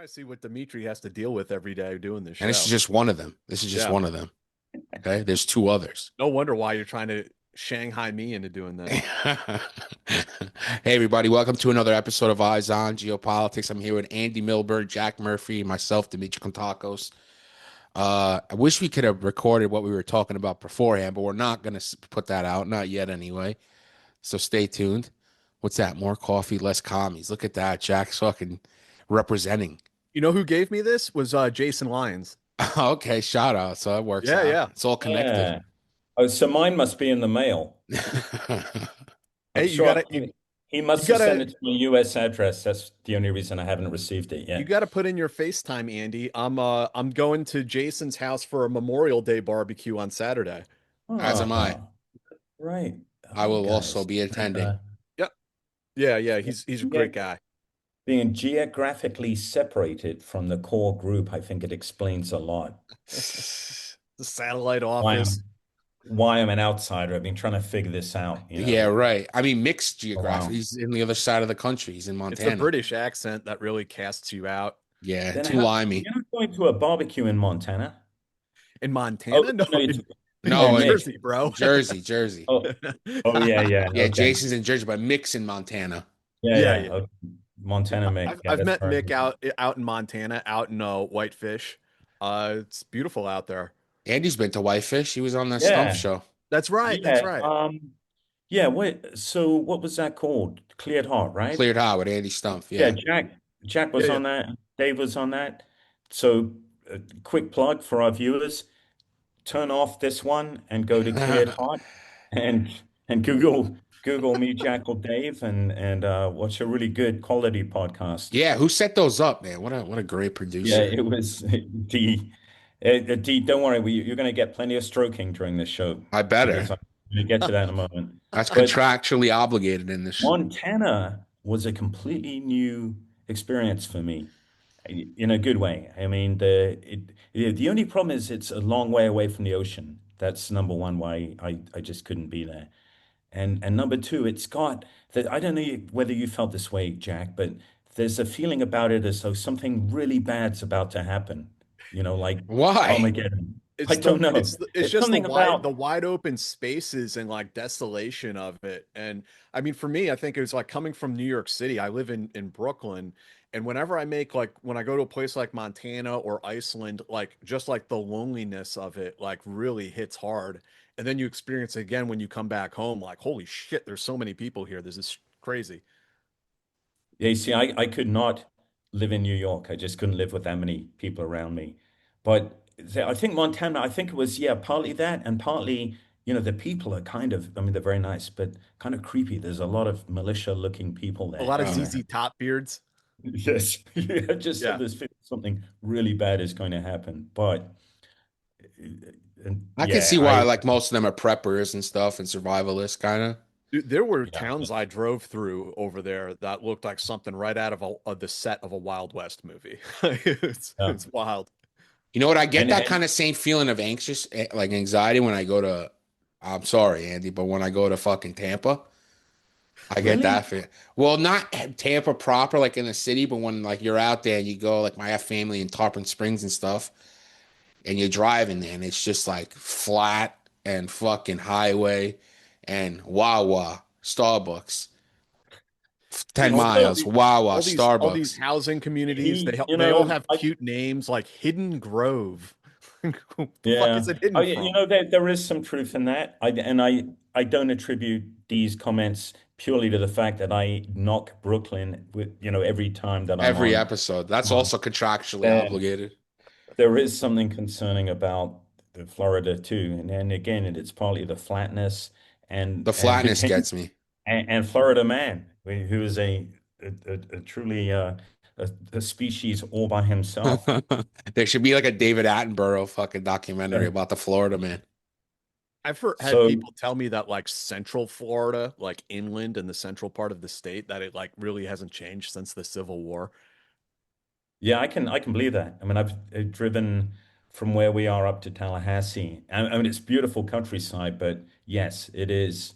see what Dimitri has to deal with every day doing this And this is show. just one of them. This is just Yeah. one of them. Okay. There's two others. No wonder why you're trying to Shanghai me into doing this. Hey, everybody. Welcome to another episode of Eyes on Geopolitics. I'm here with Andy Milburn, Jack Murphy, and myself, Dimitri Kontakos. I wish we could have recorded what we were talking about beforehand, but we're not going to put that out. Not yet, anyway. So stay tuned. What's that? More coffee, less commies. Look at that. Jack's fucking representing. You know who gave me this was Jason Lyons. Okay, shout out. So that works Yeah, out. yeah. It's all connected. Yeah. Oh, so mine must be in the mail. Hey, I'm you sure gotta you, he you must have sent gotta it to my US address. That's the only reason I haven't received it you yet. gotta put in your FaceTime, Andy. I'm going to Jason's house for a Memorial Day barbecue on Saturday. As am I. Oh, right. I Oh, will also guys. be attending. Yep. Yeah, yeah. He's a Yeah, great guy. being geographically separated from the core group, I think it explains a lot. The satellite Why office. I'm why I'm an outsider. I've been trying to figure this out, Yeah, right. I mean, mixed Oh, geographic. wow. He's in the other side of the country. He's in It's the Montana. British accent that really casts you out. Yeah, Then too how limey. you're not going to a barbecue in Montana? In Oh, Montana? No, no, in oh, No, Mick. Jersey, bro. Jersey, Jersey. Oh, oh yeah, yeah. Yeah, Okay. Jason's in Jersey, but Mick's in Montana. Yeah, Yeah, yeah. yeah. Okay. Montana Mick. I've Yeah, I've that's met very Mick good. out in Montana, out in Whitefish. It's beautiful out there. Andy's been to Whitefish. He was on that Stump Yeah, show. That's right. That's yeah. right. Yeah, so what was that called? Cleared Heart, right? Cleared Hot with Andy Stump. Yeah, Yeah. Jack Yeah, was yeah. on that. Dave was on that. So, quick plug for our viewers: turn off this one and go to Cleared Heart, and Google me, Jack or Dave, and watch a really good quality podcast. Yeah, who set those up, man? What a great Yeah, producer. it was D. D, don't worry, you're going to get plenty of stroking during this show I better. because I'm going to get to that in a moment. That's But contractually obligated in this. Montana was a completely new experience for me in a good way. I mean, the only problem is it's a long way away from the ocean. That's number one why I just couldn't be there. And number two, it's got that I don't know whether you felt this way, Jack, but there's a feeling about it as though something really bad's about to happen. Like Why? Armageddon. I don't know. It's There's just something the about wide open spaces and like desolation of it. And I mean, for me, I think it was like coming from New York City. I live in Brooklyn, and whenever I make like when I go to a place like Montana or Iceland, like just like the loneliness of it, like really hits hard. And then you experience it again when you come back home, like holy shit, there's so many people here. This is crazy. Yeah, you see, I could not live in New York. I just couldn't live with that many people around me. But I think Montana, I think it was, yeah, partly that and partly, the people are kind of, I mean, they're very nice, but kind of creepy. There's a lot of militia looking people A there. lot of Uh, ZZ Top beards. Yes. Yeah, just have Yeah. this feeling something really bad is going to happen. But I can yeah, see why like most of them are preppers and stuff and survivalists kind of. Dude, there were yeah. towns I drove through over there that looked like something right out of the set of a Wild West movie. Yeah. It's wild. You know what? I get that And kind of same feeling of anxious, like anxiety when I go to, I'm sorry, Andy, but when I go to fucking Tampa, I get really? that feel. Well, not Tampa proper, like in the city, but when like you're out there and you go, like I have family in Tarpon Springs and stuff, and you're driving there and it's just like flat and fucking highway and Wawa, Starbucks, 10 Dude, miles, Wawa, all these Starbucks. housing communities, He, they all have cute names like Hidden Grove. Who the fuck yeah. is it Oh, hidden yeah, from? there is some truth in that. I don't attribute these comments purely to the fact that I knock Brooklyn with, every time that I'm Every on. episode. That's Um, also contractually there, obligated. there is something concerning about the Florida too, and again, it's partly the flatness The and flatness gets me. and Florida man, who is a truly a species all by himself. There should be like a David Attenborough fucking documentary Yeah. about the Florida man. Had So people tell me that like Central Florida, like inland in the central part of the state, that it like really hasn't changed since the Civil War. yeah, I can believe that. I mean, I've driven from where we are up to Tallahassee. I mean, it's beautiful countryside, but yes, it is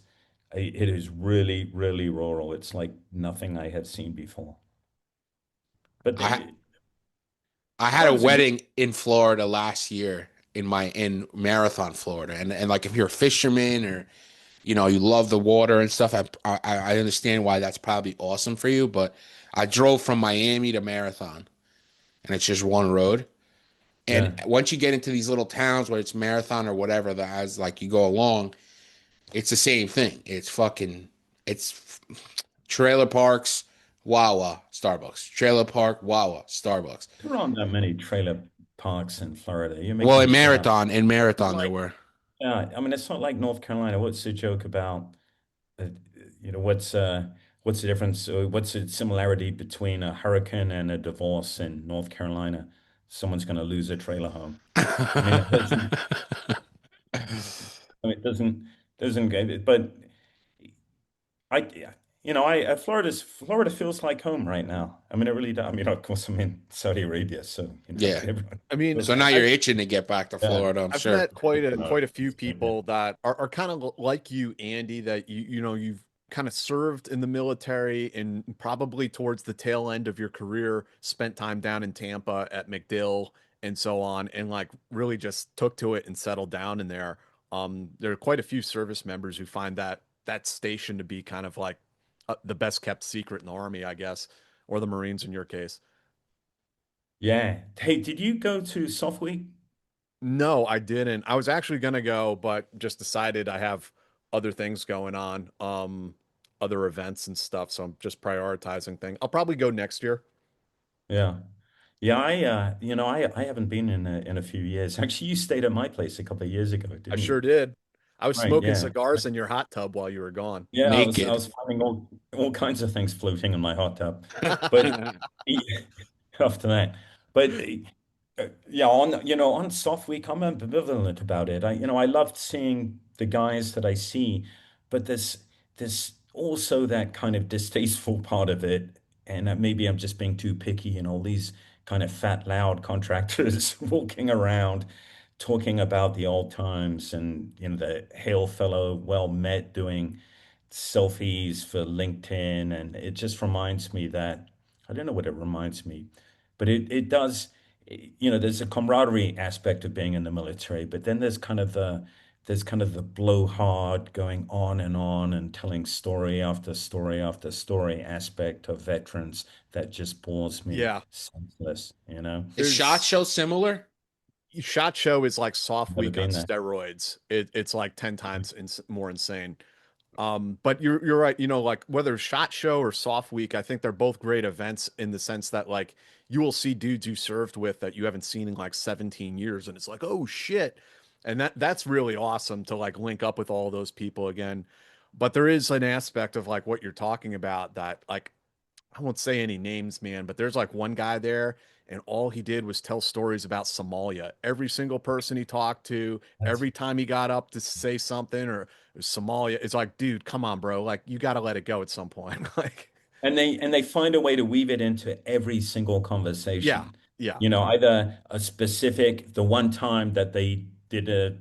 really, really rural. It's like nothing I have seen before. But I I had a Florida's a good. wedding in Florida last year in Marathon, Florida, and like if you're a fisherman or you love the water and stuff, I understand why that's probably awesome for you. But I drove from Miami to Marathon, and it's just one road. And Yeah. once you get into these little towns where it's Marathon or whatever, that as like you go along, it's the same thing. It's trailer parks, Wawa, Starbucks. Trailer park, Wawa, Starbucks. There aren't that many trailer parks in Florida. You're Well, making shit up. In It's Marathon there like, were. yeah, I mean, it's not like North Carolina. What's the joke about, uh, what's the difference? What's the similarity between a hurricane and a divorce in North Carolina? Someone's going to lose a trailer home. I mean, it doesn't, I mean, it doesn't get it, but I, Florida feels like home right now. I mean, it really does. I mean, of course, I'm in Saudi Arabia, so Yeah. everyone I mean, So now feels. you're itching to get back to Yeah. Florida, I'm I've sure. met quite a No, quite a few it's been, yeah. people that are kind of like you, Andy, that you've kind of served in the military and probably towards the tail end of your career spent time down in Tampa at MacDill and so on, and like really just took to it and settled down in there. There are quite a few service members who find that station to be kind of like the best kept secret in the Army, I guess, or the Marines in your case. Yeah. Hey, did you go to Soft Week? No, I didn't. I was actually gonna go, but just decided I have other things going on, other events and stuff. So I'm just prioritizing things. I'll probably go next year. Yeah. Yeah, I haven't been in a few years. Actually, you stayed at my place a couple of years ago, I didn't you? sure did. I was Right, smoking yeah. cigars in your hot tub while you were gone. Yeah, I Naked. was finding all kinds of things floating in my hot tub. But after that. But yeah, on Soft Week, I'm ambivalent about it. I loved seeing the guys that I see, but there's also that kind of distasteful part of it, and that maybe I'm just being too picky, and all these kind of fat, loud contractors walking around talking about the old times, and the hail fellow, well met, doing selfies for LinkedIn, and it just reminds me that I don't know what it reminds me, but it does. There's a camaraderie aspect of being in the military, but then there's kind of the blowhard going on and telling story after story after story aspect of veterans that just bores me Yeah, senseless, you know? Is SHOT there's Show similar? SHOT Show is like Soft Never Week on been there. steroids. It's like 10 times more insane. But you're right, like whether SHOT Show or Soft Week, I think they're both great events in the sense that like you will see dudes you served with that you haven't seen in like 17 years, and it's like, oh shit. And that's really awesome to like link up with all those people again. But there is an aspect of like what you're talking about that like I won't say any names, man, but there's like one guy there, and all he did was tell stories about Somalia. Every single person he talked to, That's every time he got up to say something or it was Somalia, it's like, dude, come on, bro. Like, you got to let it go at some point. Like, And they find a way to weave it into every single yeah, conversation. yeah. Either a specific, the one time that they did a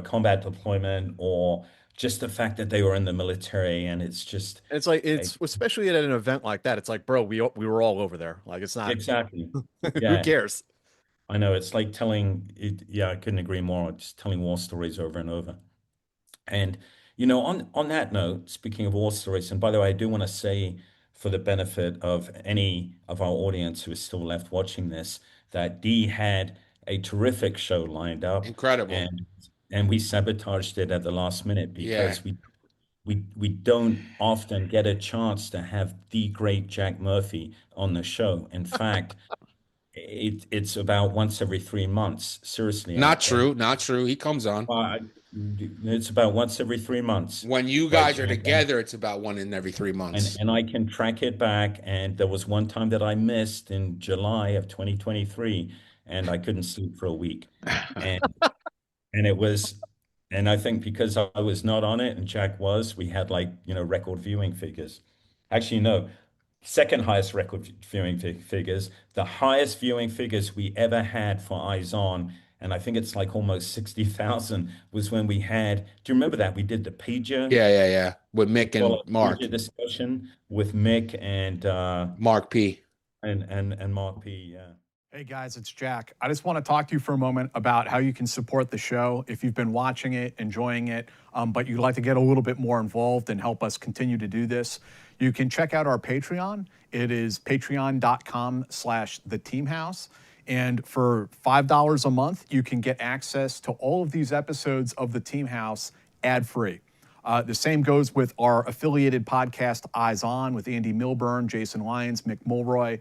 combat deployment, or just the fact that they were in the military, and it's just And it's like, eh, it's especially at an event like that. It's like, bro, we were all over there. Like, it's not, exactly. who Yeah, cares? I know. It's like telling it. Yeah, I couldn't agree more. Just telling war stories over and over. And on that note, speaking of war stories, and by the way, I do want to say, for the benefit of any of our audience who is still left watching this, that Dee had a terrific show lined up, Incredible. and we sabotaged it at the last minute Yeah. because we don't often get a chance to have the great Jack Murphy on the show. In fact, it's about once every 3 months. Seriously, Not true. Not true. He comes on. I, it's about once every 3 months, When you right, guys are Jack? together, it's about one in every three And months. and I can track it back. And there was one time that I missed in July of 2023, and I couldn't sleep for a week. And and it was, and I think because I was not on it and Jack was, we had like, record viewing figures. Actually, no, second highest record viewing figures. The highest viewing figures we ever had for Eyes On, and I think it's like almost 60,000, was when we had, do you remember that? We did the pager, Yeah, yeah, yeah. With we Mick call and it pager Mark. discussion with Mick and Mark P. and Mark P. Yeah. Hey guys, it's Jack. I just want to talk to you for a moment about how you can support the show if you've been watching it, enjoying it, but you'd like to get a little bit more involved and help us continue to do this. You can check out our Patreon. It is patreon.com/theteamhouse. And for $5 a month, you can get access to all of these episodes of The Team House ad-free. The same goes with our affiliated podcast, Eyes On, with Andy Milburn, Jason Lyons, Mick Mulroy.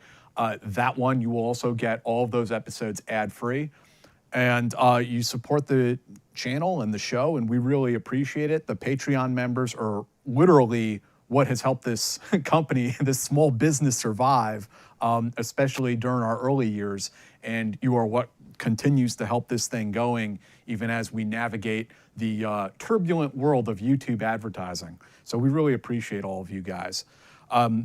That one, you will also get all of those episodes ad-free. And you support the channel and the show, and we really appreciate it. The Patreon members are literally what has helped this company, this small business survive, especially during our early years. And you are what continues to help this thing going, even as we navigate the turbulent world of YouTube advertising. So we really appreciate all of you guys.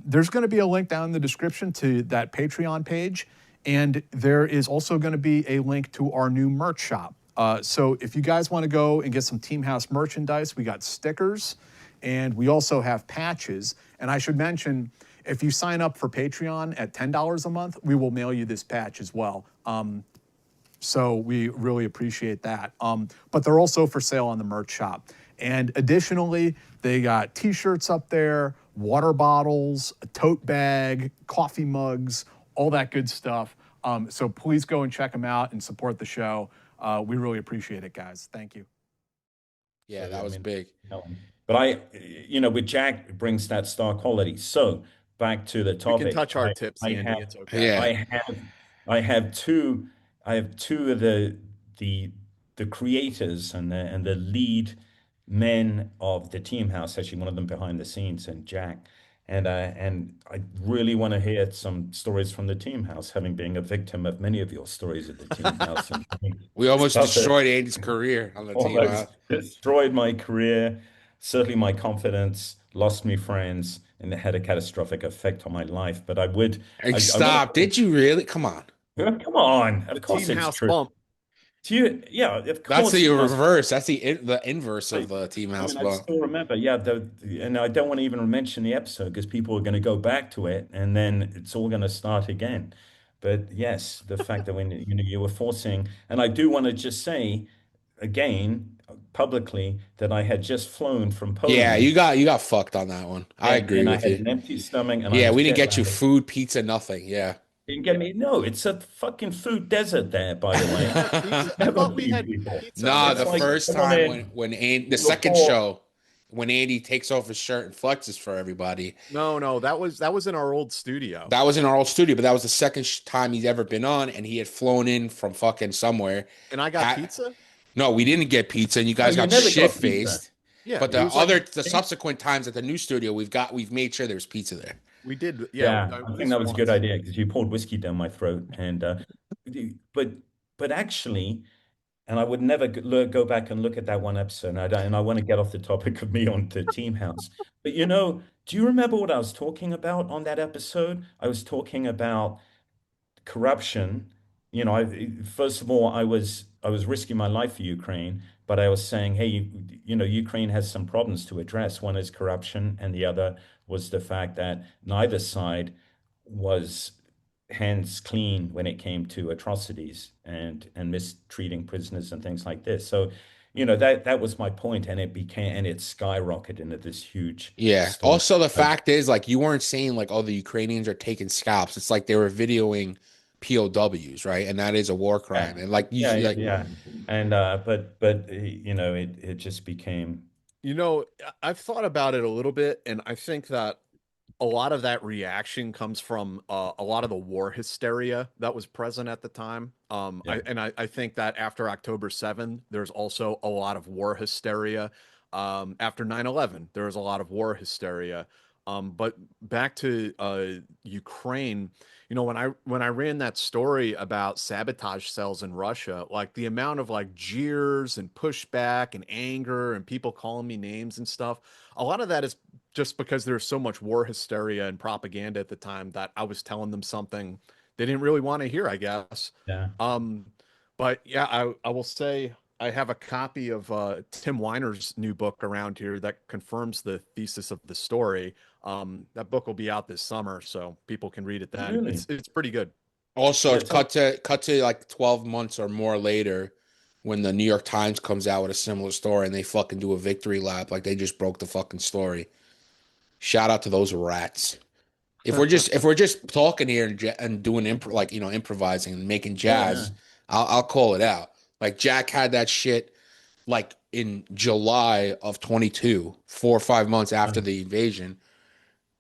There's going to be a link down in the description to that Patreon page, and there is also going to be a link to our new merch shop. So if you guys want to go and get some Team House merchandise, we got stickers, and we also have patches. And I should mention, if you sign up for Patreon at $10 a month, we will mail you this patch as well. So we really appreciate that. But they're also for sale on the merch shop. And additionally, they got t-shirts up there, water bottles, a tote bag, coffee mugs, all that good stuff. So please go and check them out and support the show. We really appreciate it, guys. Thank you. Yeah, that was big. But with Jack, it brings that star quality. So back to the We topic. can touch our tips, I Andy. have, It's okay. Yeah. I have two of the creators and the lead men of the Team House. Actually, one of them behind the scenes, and Jack. And I really want to hear some stories from the Team House, having been a victim of many of your stories at the Team House. And We almost stuff that destroyed Andy's career on the team. almost destroyed my career, certainly my confidence, lost me friends, and it had a catastrophic effect on my life. But Hey, I stop. Did you really? Come on. come on, The of course Team it's House true. bump. Yeah, of That's course the it was. reverse. That's the inverse I, of the team I house mean, I bump. still remember, yeah, and I don't want to even mention the episode because people are going to go back to it and then it's all going to start again. But yes, the fact that when you were forcing, and I do want to just say again publicly that I had just flown from Yeah, Poland you got fucked on that one. I agree and I with had you. an empty stomach and I Yeah, was we didn't jet get you lagged. food, pizza, nothing. Yeah. Didn't get me. No, it's a fucking food desert there, by the We way. had pizza. I Never thought we feed had people. pizza on Nah, that It's the like, episode. first come on time in. when Andy, the You're second poor. show, when Andy takes off his shirt and flexes for everybody, No, that was in our old studio. that was in our old studio, but that was the second time he's ever been on, and he had flown in from fucking somewhere. And I got Ha pizza? No, we didn't get pizza, and you No, guys you got never shit got pizza. faced. Yeah, But it was like the subsequent times at the new studio, we've made sure there's pizza there. we did, yeah, Yeah, at I think least that was a good once. idea because you poured whiskey down my throat. And but actually, and I would never go back and look at that one episode. And I want to get off the topic of me on the Team House. But do you remember what I was talking about on that episode? I was talking about corruption. First of all, I was risking my life for Ukraine, but I was saying, hey, Ukraine has some problems to address. One is corruption, and the other was the fact that neither side was hands clean when it came to atrocities and mistreating prisoners and things like this. So, that was my point, and it skyrocketed into this huge Yeah. storm. Also, the fact is, like, you weren't saying like, oh, the Ukrainians are taking scalps. It's like they were videoing POWs, right? And that is a war crime. Yeah, And like yeah, you yeah, like, yeah. And it just became I've thought about it a little bit, and I think that a lot of that reaction comes from a lot of the war hysteria that was present at the time. yeah. I think that after October 7th, there's also a lot of war hysteria. After 9/11, there was a lot of war hysteria. But back to Ukraine, when I ran that story about sabotage cells in Russia, like the amount of like jeers and pushback and anger and people calling me names and stuff, a lot of that is just because there's so much war hysteria and propaganda at the time that I was telling them something they didn't really want to hear, I guess. Yeah. Um, but yeah, I will say I have a copy of Tim Weiner's new book around here that confirms the thesis of the story. That book will be out this summer, so people can read it then. Really? It's pretty good. Also, Yeah, so cut to like 12 months or more later, when the New York Times comes out with a similar story and they fucking do a victory lap like they just broke the fucking story. Shout out to those rats. If we're just talking here and doing like improvising and making yeah, jazz, I'll call it out. Like Jack had that shit like in July of 22, 4 or 5 months yeah. after the invasion.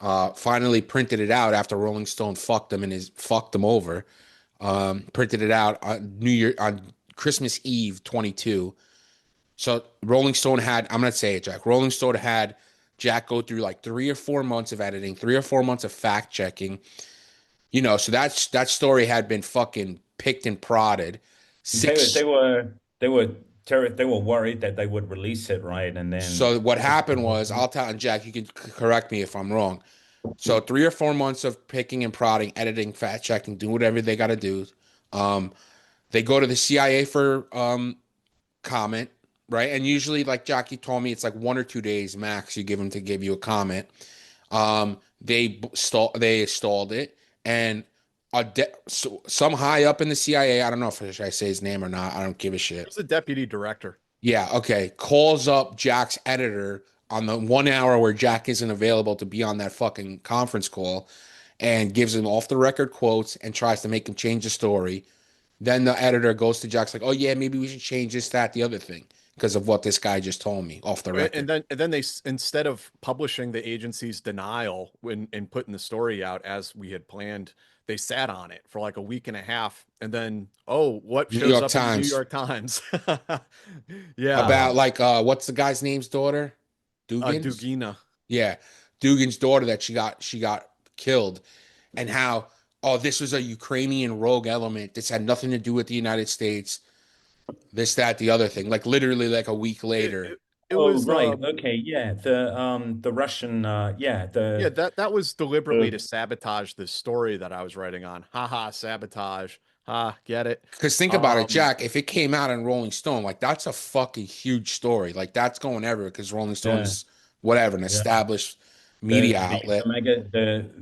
Finally printed it out after Rolling Stone fucked them over. Printed it out on New Year on Christmas Eve 22. So Rolling Stone had, I'm gonna say it, Jack. Rolling Stone had Jack go through like 3 or 4 months of editing, 3 or 4 months of fact checking. So that story had been fucking picked and prodded. They were they Six. were they were they were worried that they would release it, right? And then So what happened was, I'll tell, and Jack, you can correct me if I'm wrong. So 3 or 4 months of picking and prodding, editing, fact checking, doing whatever they got to do. Um, they go to the CIA for comment, right? And usually, like Jackie told me, it's like 1 or 2 days max you give them to give you a comment. They stalled it, and some high up in the CIA, I don't know if should I say his name or not. I don't give a shit. There's the deputy director. Yeah, okay. Calls up Jack's editor on the 1 hour where Jack isn't available to be on that fucking conference call, and gives him off the record quotes and tries to make him change the story. Then the editor goes to Jack's like, "Oh yeah, maybe we should change this, that, the other thing because of what this guy just told me off the record." And then instead of publishing the agency's denial when and putting the story out as we had planned, they sat on it for like a week and a half, and then what New shows York up in the New Times York Times? Yeah, about wow. like what's the guy's name's daughter? Dugan's? Dugina. Yeah. Dugan's daughter that she got killed, and how, oh, this was a Ukrainian rogue element. This had nothing to do with the United States. This, that, the other thing. Like literally like a week It, later. it, it Oh, was right. Okay. Yeah. The Russian yeah, yeah, that was deliberately to the sabotage the story that I was writing on. Haha, sabotage. Ha, get it? Because think about it, Um, Jack, if it came out in Rolling Stone, like that's a fucking huge story. Like that's going everywhere because Rolling Stone yeah, is whatever, an yeah. established media The outlet. mega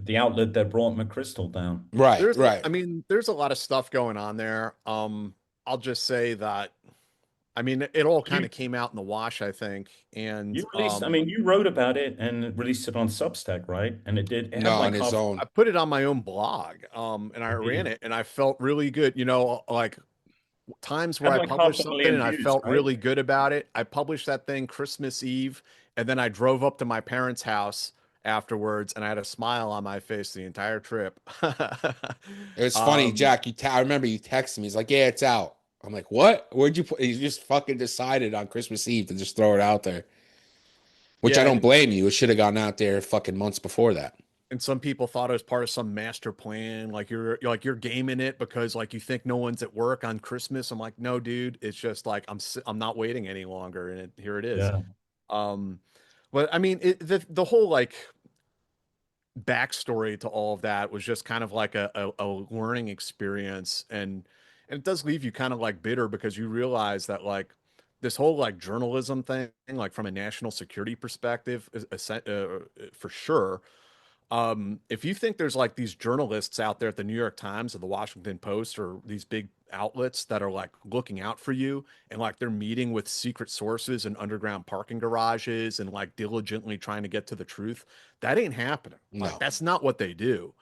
the outlet that brought McChrystal down. Right, there's, right. I mean, there's a lot of stuff going on there. I'll just say that, I mean, it all kind You of came out in the wash, I think, and you released, I mean, you wrote about it and released it on Substack, right? And it No, had on like his half I own. put it on my own blog, and I ran it it, and I felt really good. Like times where had I like half published a something million and I views, felt right? really good about it. I published that thing Christmas Eve, and then I drove up to my parents' house afterwards, and I had a smile on my face the entire trip. It was funny, um, Jack. I remember you texted me. He's like, "Yeah, it's out." I'm like, "What? Where'd you put?" He just fucking decided on Christmas Eve to just throw it out there, which I yeah, don't blame you. It should have gone out there fucking months before that. and some people thought it was part of some master plan, like you're gaming it because like you think no one's at work on Christmas. I'm like, no, dude, it's just like I'm not waiting any longer, and here it is. Yeah. Um, but I mean, the whole like backstory to all of that was just kind of like a learning experience, and it does leave you kind of like bitter because you realize that like this whole like journalism thing, like from a national security perspective, for sure. If you think there's like these journalists out there at the New York Times or the Washington Post or these big outlets that are like looking out for you and like they're meeting with secret sources and underground parking garages and like diligently trying to get to the truth, that ain't happening. Like No, that's not what they do.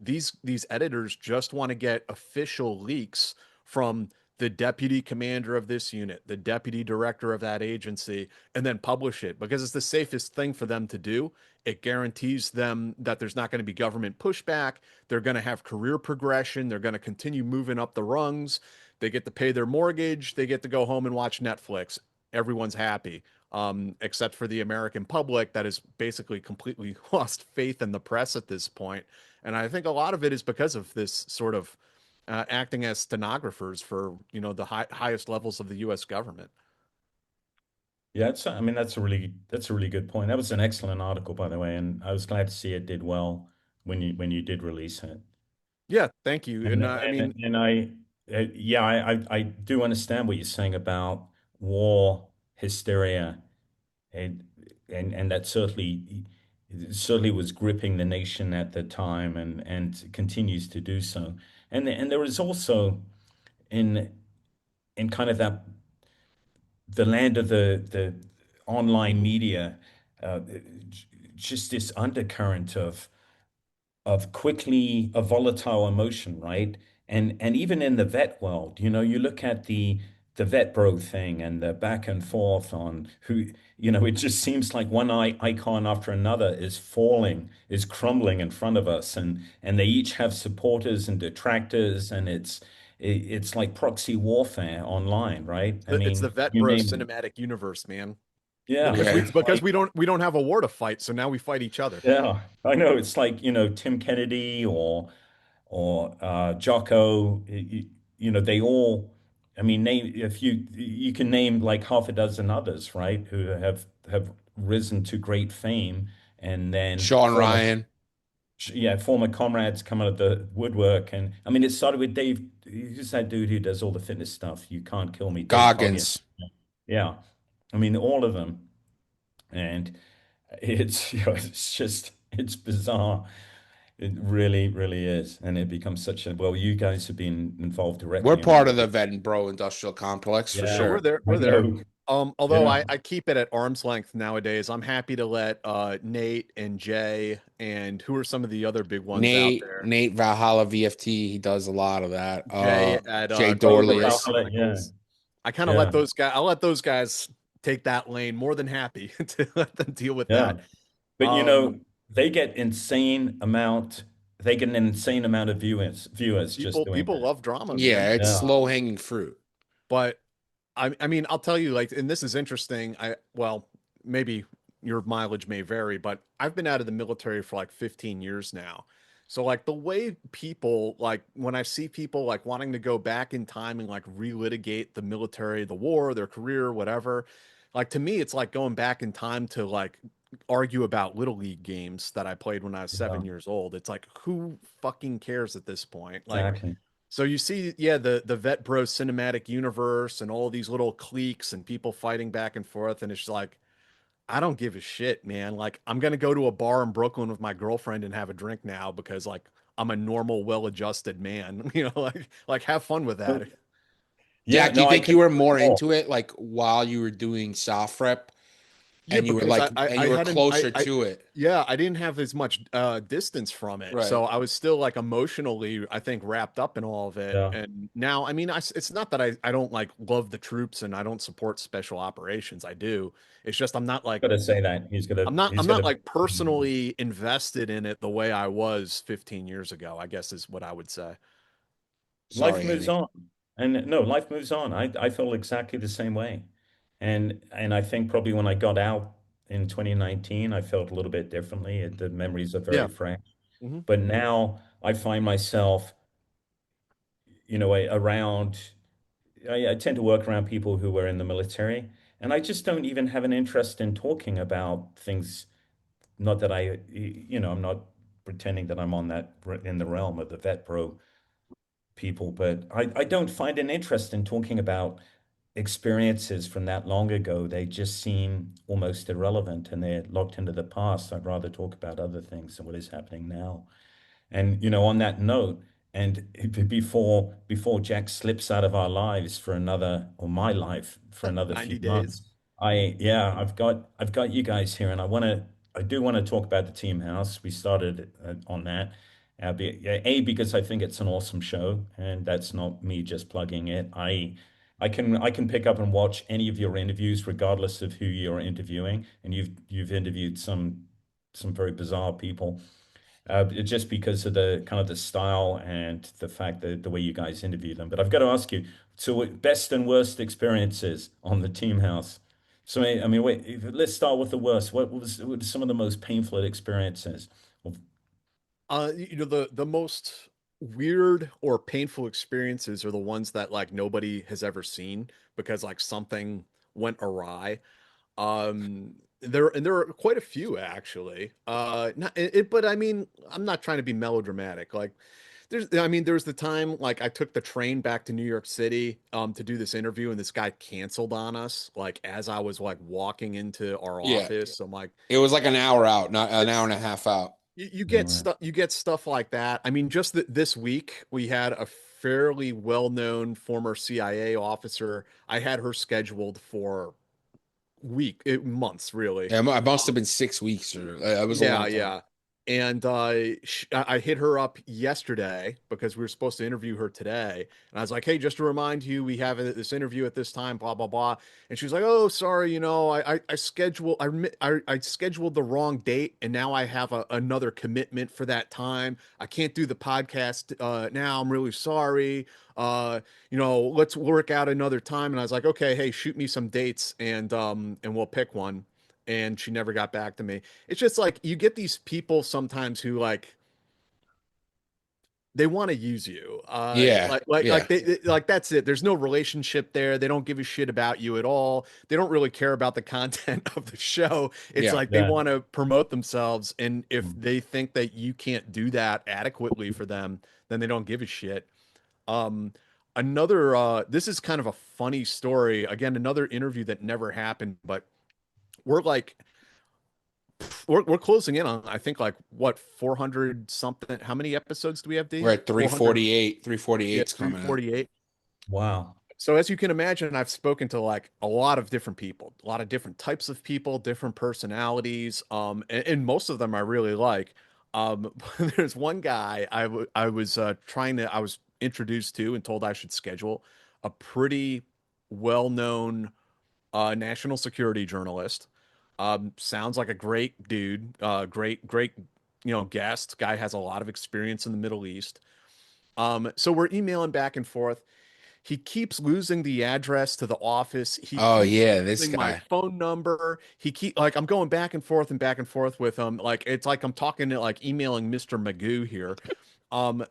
These editors just want to get official leaks from the deputy commander of this unit, the deputy director of that agency, and then publish it because it's the safest thing for them to do. It guarantees them that there's not going to be government pushback. They're going to have career progression. They're going to continue moving up the rungs. They get to pay their mortgage. They get to go home and watch Netflix. Everyone's happy, except for the American public that has basically completely lost faith in the press at this point. And I think a lot of it is because of this sort of acting as stenographers for the highest levels of the U.S. government. Yeah, I mean, that's a really good point. That was an excellent article, by the way, and I was glad to see it did well when you did release it. Yeah, thank you. And And I mean, yeah, I do understand what you're saying about war hysteria, and and that certainly was gripping the nation at the time, and continues to do so. And there is also in kind of that the land of the online media, uh, just this undercurrent of quickly a volatile emotion, right? And even in the vet world, you look at the vet bro thing and the back and forth on who, it just seems like one icon after another is falling, is crumbling in front of us, and they each have supporters and detractors, and it's like proxy warfare online, right? I It's the mean, vet you bro name it. cinematic universe, man. Yeah, Because we Yeah. it's because like we don't have a war to fight, so now we fight each other. yeah, I know it's like, Tim Kennedy or Jocko, they all, I mean, name if you can name like half a dozen others, right, who have risen to great fame, and then Sean Ryan, former comrades come out of the woodwork, and I mean, it started with Dave. Who's that dude who does all the fitness stuff? You can't kill me, Dave Coggin. Goggins. Yeah, I mean, all of them, and it's it's just it's bizarre. It really, really is. And it becomes such a, well, you guys have been involved We're directly in part all of of the it. Vet and Bro industrial complex for Yeah, Yeah, we're sure. there. I We're there. know. Although Yeah, I keep it at arm's length nowadays. I'm happy to let Nate and Jay and who are some of the other big ones out there. Nate Valhalla VFT, he does a lot of that. Jay at Jay oh, the Beret Dorlius. Valhalla, yeah, Chronicles. I kind of let yeah, those guys. I'll let those guys take that lane. More than happy to let them deal with yeah. that. But Um, they get an insane amount of viewers just doing people that. love drama, man. Yeah, it's Yeah, slow hanging fruit. But I mean, I'll tell you, like, and this is interesting. Well, maybe your mileage may vary, but I've been out of the military for like 15 years now. So, like, the way people, like, when I see people like wanting to go back in time and like relitigate the military, the war, their career, whatever, like, to me, it's like going back in time to like argue about little league games that I played when I was yeah, 7 years old. It's like, who fucking cares at this point? Like, exactly. so you see, yeah, the Vet Bro cinematic universe and all these little cliques and people fighting back and forth, and it's like, I don't give a shit, man. Like, I'm gonna go to a bar in Brooklyn with my girlfriend and have a drink now because like I'm a normal, well-adjusted man. Like have fun with that. Yeah, Jack, do you no, I think can you were more recall. into it like while you were doing soft rep Yeah, because and I you were hadn't closer to it? yeah, I didn't have as much distance from it. Right. So I was still like emotionally, I think, wrapped up in all of it. Yeah, And now, I mean, it's not that I don't like love the troops and I don't support special operations. I do. It's just gotta say that I'm he's not gonna. like personally invested in it the way I was 15 years ago, I guess is what I would say. Life Sorry, moves Andy. on. And no, life moves on. I feel exactly the same way. And I think probably when I got out in 2019, I felt a little bit differently. The memories are very Yeah. fresh. Hmm. But now I find myself, around, I tend to work around people who were in the military, and I just don't even have an interest in talking about things. Not that I'm not pretending that I'm on that in the realm of the vet bro people, but I don't find an interest in talking about experiences from that long ago. They just seem almost irrelevant and they're locked into the past. I'd rather talk about other things and what is happening now. And on that note, and before Jack slips out of our lives for another, or my life for another 90 few days. months, I've got you guys here, and I do want to talk about the Team House. We started on that. Because I think it's an awesome show, and that's not me just plugging it. I can pick up and watch any of your interviews, regardless of who you're interviewing, and you've interviewed some very bizarre people, just because of the kind of the style and the fact that the way you guys interview them. But I've got to ask you, so best and worst experiences on the Team House. So I mean, wait, let's start with the worst. What were some of the most painful experiences? The most weird or painful experiences are the ones that like nobody has ever seen because like something went awry. There are quite a few actually. But I mean, I'm not trying to be melodramatic. Like, there's the time like I took the train back to New York City to do this interview, and this guy canceled on us like as I was like walking into our Yeah. office. I'm like, It was like an hour out, not an hour and a half out. You get Yeah. stuff like that. I mean, just this week we had a fairly well-known former CIA officer. I had her scheduled for months, really. Yeah, I must have been 6 weeks, or it was a Yeah, long time. yeah. And I hit her up yesterday because we were supposed to interview her today. And I was like, hey, just to remind you, we have this interview at this time, blah, blah, blah. And she was like, oh, sorry, I scheduled the wrong date, and now I have another commitment for that time. I can't do the podcast now. I'm really sorry. Let's work out another time. And I was like, okay, hey, shoot me some dates and we'll pick one. And she never got back to me. It's just like you get these people sometimes who like they want to use you. Yeah, yeah, Like that's it. There's no relationship there. They don't give a shit about you at all. They don't really care about the content of the show. It's yeah. like they Yeah. want to promote themselves, and if Mm. they think that you can't do that adequately for them, then they don't give a shit. Um, this is kind of a funny story. Again, another interview that never happened, but we're like we're closing in on, I think, like what, 400 something. How many episodes do we have, We're D? at 400. 348. Yeah, 348's coming out. 348. Wow. So as you can imagine, I've spoken to like a lot of different people, a lot of different types of people, different personalities, and most of them I really like. There's one guy I was I was introduced to and told I should schedule, a pretty well-known national security journalist. Sounds like a great dude, great, guest. Guy has a lot of experience in the Middle East. So we're emailing back and forth. He keeps losing the address to the office. He Oh keeps yeah, this losing my guy. phone number. I'm going back and forth with him. Like it's like I'm talking to like emailing Mr. Magoo here. Um,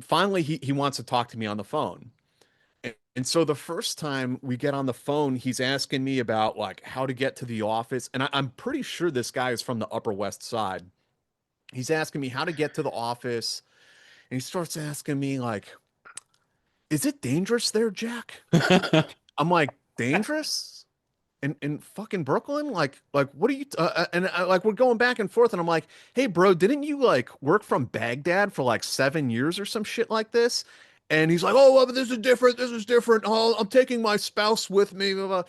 Finally he wants to talk to me on the phone. And so the first time we get on the phone, he's asking me about like how to get to the office. And I'm pretty sure this guy is from the Upper West Side. He's asking me how to get to the office. And he starts asking me like, is it dangerous there, Jack? I'm like, dangerous? In fucking Brooklyn? Like what are you like we're going back and forth and I'm like, "Hey bro, didn't you like work from Baghdad for like 7 years or some shit like this?" And he's like, "Oh, well, but this is different. This is different. Oh, I'm taking my spouse with me." Blah, blah.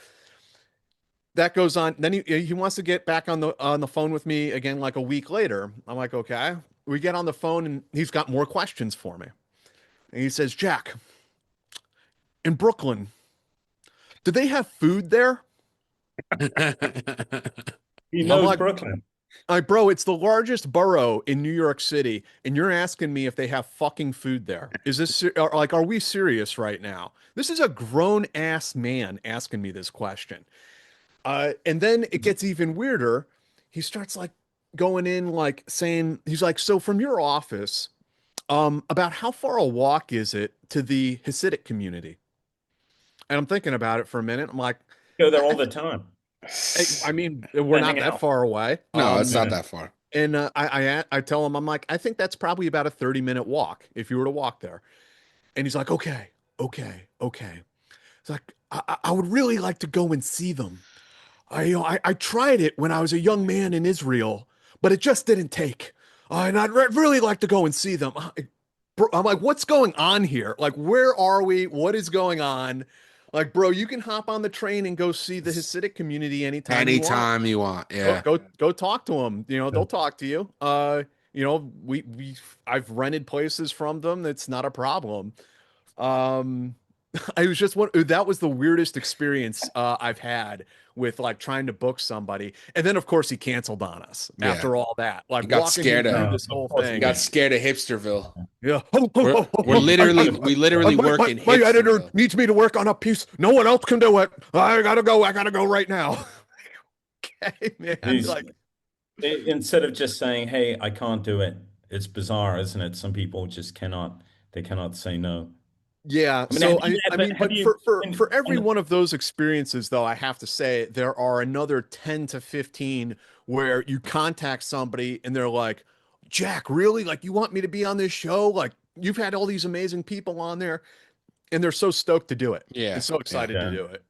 That goes on. Then he wants to get back on the phone with me again like a week later. I'm like, "Okay." We get on the phone and he's got more questions for me. And he says, "Jack, in Brooklyn, do they have food there?" He I'm knows like, Brooklyn. Bro, it's the largest borough in New York City, and you're asking me if they have fucking food there. Is this like, are we serious right now? This is a grown ass man asking me this question. And then it gets even weirder. He starts like going in, like saying, he's like, so from your office, about how far a walk is it to the Hasidic community? And I'm thinking about it for a minute. I'm like, Go there all I, the time. I mean, we're Hang not that out. far away. No, it's not Yeah. that far. And I tell him, I'm like, I think that's probably about a 30-minute walk if you were to walk there. And he's like, okay, okay. It's like, I would really like to go and see them. I tried it when I was a young man in Israel, but it just didn't take. And really like to go and see them. I'm like, what's going on here? Like, where are we? What is going on? Like, bro, you can hop on the train and go see the Hasidic community anytime you want. Anytime you want. Go Yeah. go talk to them. They'll So, talk to you. I've rented places from them. That's not a problem. Um, I was just one that was the weirdest experience I've had with like trying to book somebody. And then of course he canceled on us Yeah. after all that. Like You got walking him scared through of this of whole course he you thing. got did. scared of Hipsterville. Yeah. We're we literally work in My editor Hipsterville. needs me to work on a piece. No one else can do it. I gotta go right now. Okay, man. He's Like, instead of just saying, "Hey, I can't do it." It's bizarre, isn't it? Some people just cannot. They cannot say no. yeah, I mean, have so you I ever? mean, Have but you? for every And one of those experiences, though, I have to say there are another 10 to 15 where you contact somebody and they're like, Jack, really? Like, you want me to be on this show? Like, you've had all these amazing people on there, and they're so stoked to do it and Yeah. so Yeah. excited to yeah, do it.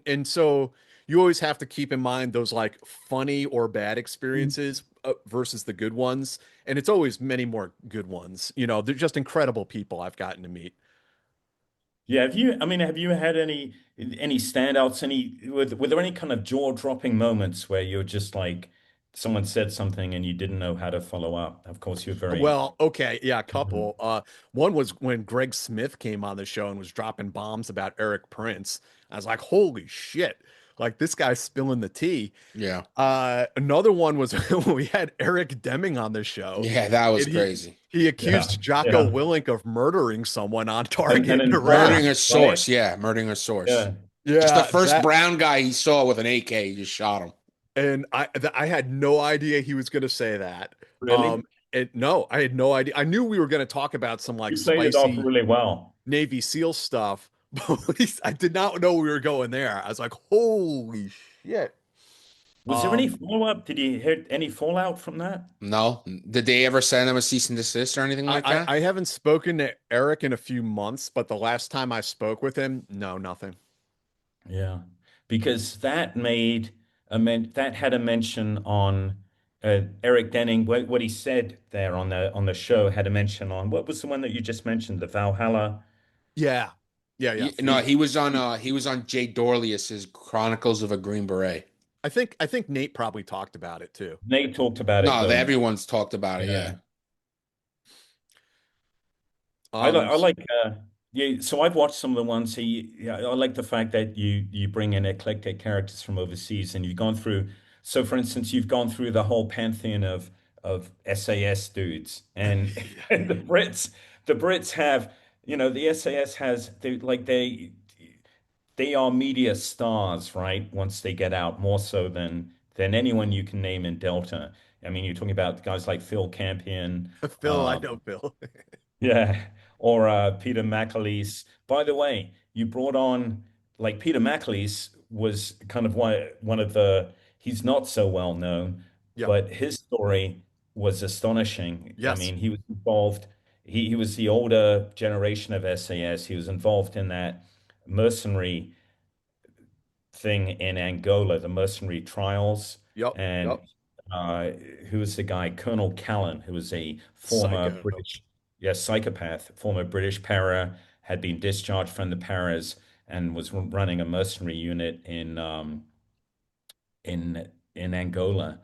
And so you always have to keep in mind those like funny or bad experiences versus the good ones. And it's always many more good ones. You know, they're just incredible people I've gotten to meet. Yeah, I mean, have you had any standouts? Were there any kind of jaw-dropping moments where you're just like someone said something and you didn't know how to follow up? Of course, you're very Well, okay, yeah, a couple. One was when Greg Smith came on the show and was dropping bombs about Eric Prince. I was like, holy shit, like this guy's spilling the tea. Yeah. Another one was when we had Eric Deming on the show, Yeah, that was and crazy. he yeah, accused Jocko yeah, Willink of murdering someone on and target in in Iraq. Murdering France, a right? source. Yeah, murdering a source. Yeah, Just the Yeah, first that brown guy he saw with an AK, he just shot him. and I had no idea he was going to say that. really? And no, I had no idea. I knew we were going to talk about some like You played it off spicy really well. Navy SEAL stuff, but I did not know we were going there. I was like, holy shit. Was there any Um, follow-up? Did you hear any fallout from that? No. Did they ever send him a cease and desist or anything like that? I haven't spoken to Eric in a few months, but the last time I spoke with him, no, nothing. Yeah, because that had a mention on Eric Denning. What he said there on the show had a mention on what was the one that you just mentioned, the Valhalla. Yeah. Yeah, yeah. No, he was on Jay Dorlius's Chronicles of a Green Beret. I think Nate probably talked about it too. Nate talked about it No, though. everyone's talked about it, Yeah. yeah. I S- like yeah, so I've watched some of the ones. Yeah, I like the fact that you bring in eclectic characters from overseas and you've gone through, so for instance, you've gone through the whole pantheon of SAS dudes and, yeah. and the Brits have, the SAS has they are media stars, right? Once they get out, more so than anyone you can name in Delta. I mean, you're talking about guys like Phil Campion, Phil, I know Phil. yeah, or Peter McAleese. By the way, you brought on like Peter McAleese was kind of one of the he's not so well known, Yep. but his story was astonishing. I Yes. mean, he was involved. He was the older generation of SAS. He was involved in that mercenary thing in Angola, the mercenary trials, Yep. and Yep. uh, who was the guy? Colonel Callan, who was a former Psycho. British, yeah, psychopath, former British para, had been discharged from the paras and was running a mercenary unit in Angola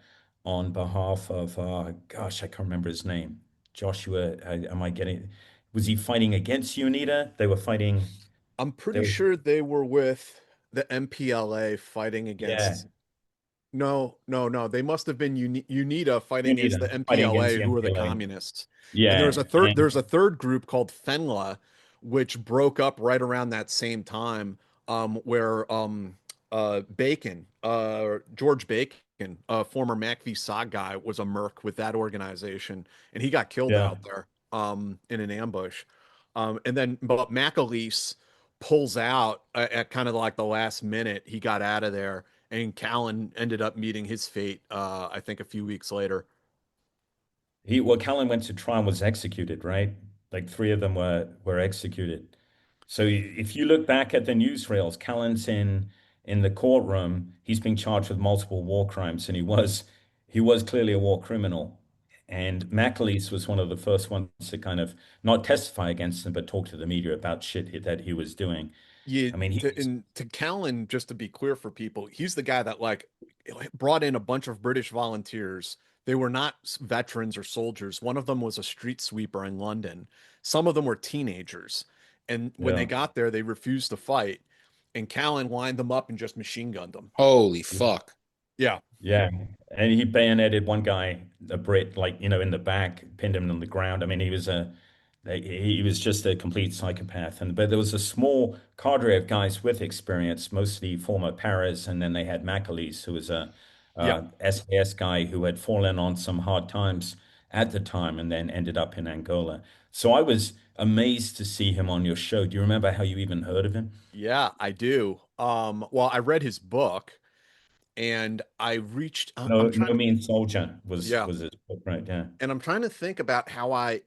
on behalf of gosh, I can't remember his name. Joshua, am I getting? Was he fighting against UNITA? They were fighting. I'm They pretty were, sure they were with the MPLA fighting yeah, against. No, no, no. They must have been UNITA fighting against the UNITA fighting against MPLA, the who were the MPLA. communists. And Yeah, there's a third group called FENLA, which broke up right around that same time, where George Bacon, a former MACV-SOG guy, was a merc with that organization, and he got killed yeah. out there in an ambush. And then but McAleese pulls out at kind of like the last minute. He got out of there, and Callan ended up meeting his fate, I think a few weeks later. Well, Callan went to trial and was executed, right? Like three of them were executed. So if you look back at the newsreels, Callan's in the courtroom. He's being charged with multiple war crimes, and he was clearly a war criminal. And McAleese was one of the first ones to kind of not testify against him, but talk to the media about shit that he was doing. You I mean, he to was, and to Callan, just to be clear for people, he's the guy that like brought in a bunch of British volunteers. They were not veterans or soldiers. One of them was a street sweeper in London. Some of them were teenagers. And when they yeah. got there, they refused to fight. And Callan lined them up and just machine gunned them. Holy fuck. Yeah. Yeah, and he bayoneted one guy, a Brit, like in the back, pinned him on the ground. I mean, he was just a complete psychopath. And but there was a small cadre of guys with experience, mostly former paras, and then they had McAleese, who was a Yeah. SAS guy who had fallen on some hard times at the time, and then ended up in Angola. So I was amazed to see him on your show. Do you remember how you even heard of him? Yeah, I do. Well, I read his book and I reached No, I'm trying No to Mean Soldier was yeah. was his book, right? Yeah, And I'm trying to think about how I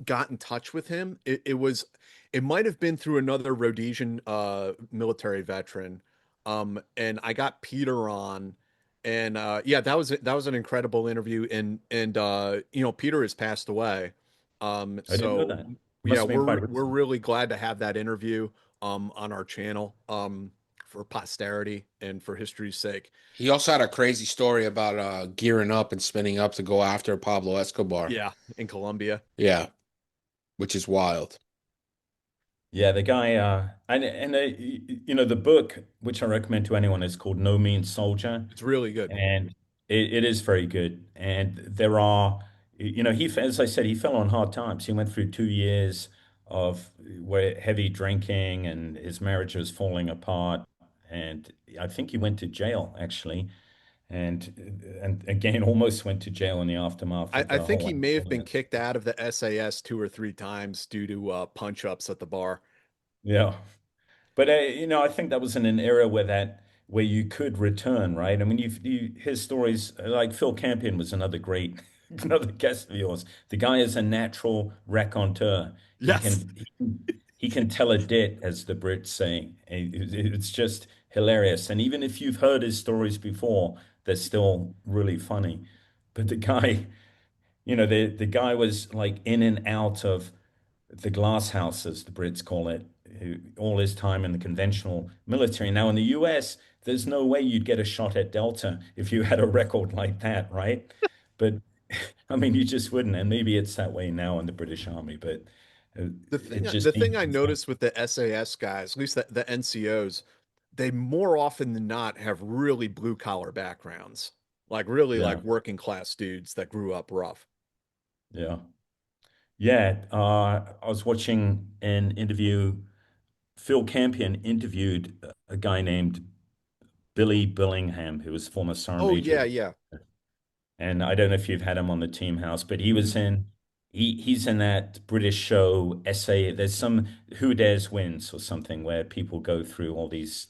got in touch with him. It might have been through another Rhodesian military veteran. And I got Peter on, and yeah, that was an incredible interview. And you know, Peter has passed away. I didn't know So that. yeah, Must have been quite we're recent. really glad to have that interview on our channel for posterity and for history's sake. He also had a crazy story about gearing up and spinning up to go after Pablo Escobar. Yeah, in Colombia. Yeah, which is wild. Yeah, the guy, you know, the book, which I recommend to anyone, is called No Mean Soldier. It's really good. And it is very good. And there are, you know, as I said, he fell on hard times. He went through 2 years of where heavy drinking and his marriage was falling apart. And I think he went to jail actually, and again almost went to jail in the aftermath of I the think whole he may have been accident. kicked out of the SAS 2 or 3 times due to punch ups at the bar. Yeah. But you know, I think that was in an era where you could return, right? I mean, you hear stories like Phil Campion was another great another guest of yours. The guy is a natural raconteur. He Yes. can he can tell a dit, as the Brits say. It's just hilarious. And even if you've heard his stories before, they're still really funny. But the guy, you know, the guy was like in and out of the glass house, as the Brits call it, all his time in the conventional military. Now, in the US, there's no way you'd get a shot at Delta if you had a record like that, right? But I mean, you just wouldn't. And maybe it's that way now in the British Army, but it The just thing I seems like, noticed with the SAS guys, at least the NCOs, they more often than not have really blue collar backgrounds, like really yeah, like working class dudes that grew up rough. yeah. Yeah, I was watching an interview. Phil Campion interviewed a guy named Billy Billingham, who was former Sergeant Oh Major. yeah, yeah. And I don't know if you've had him on the team house, but he was Mhm. in he's in that British show essay. There's some Who Dares Wins or something where people go through all these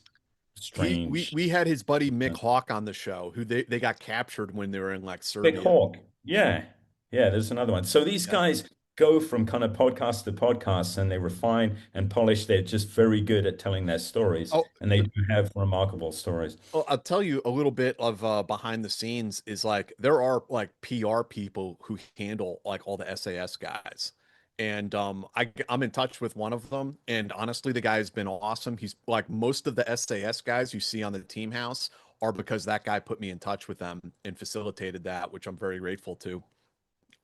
strange We had his buddy Mick Hawk on the show, who they got captured when they were in like Big Serbia. Hawk. Yeah. Yeah, there's another one. So these Yeah. guys go from kind of podcast to podcast and they refine and polish. They're just very good at telling their stories, Oh, and they do have remarkable stories. well, I'll tell you a little bit of behind the scenes is like there are like PR people who handle like all the SAS guys. And I'm in touch with one of them, and honestly, the guy's been awesome. He's like most of the SAS guys you see on the team house are because that guy put me in touch with them and facilitated that, which I'm very grateful to.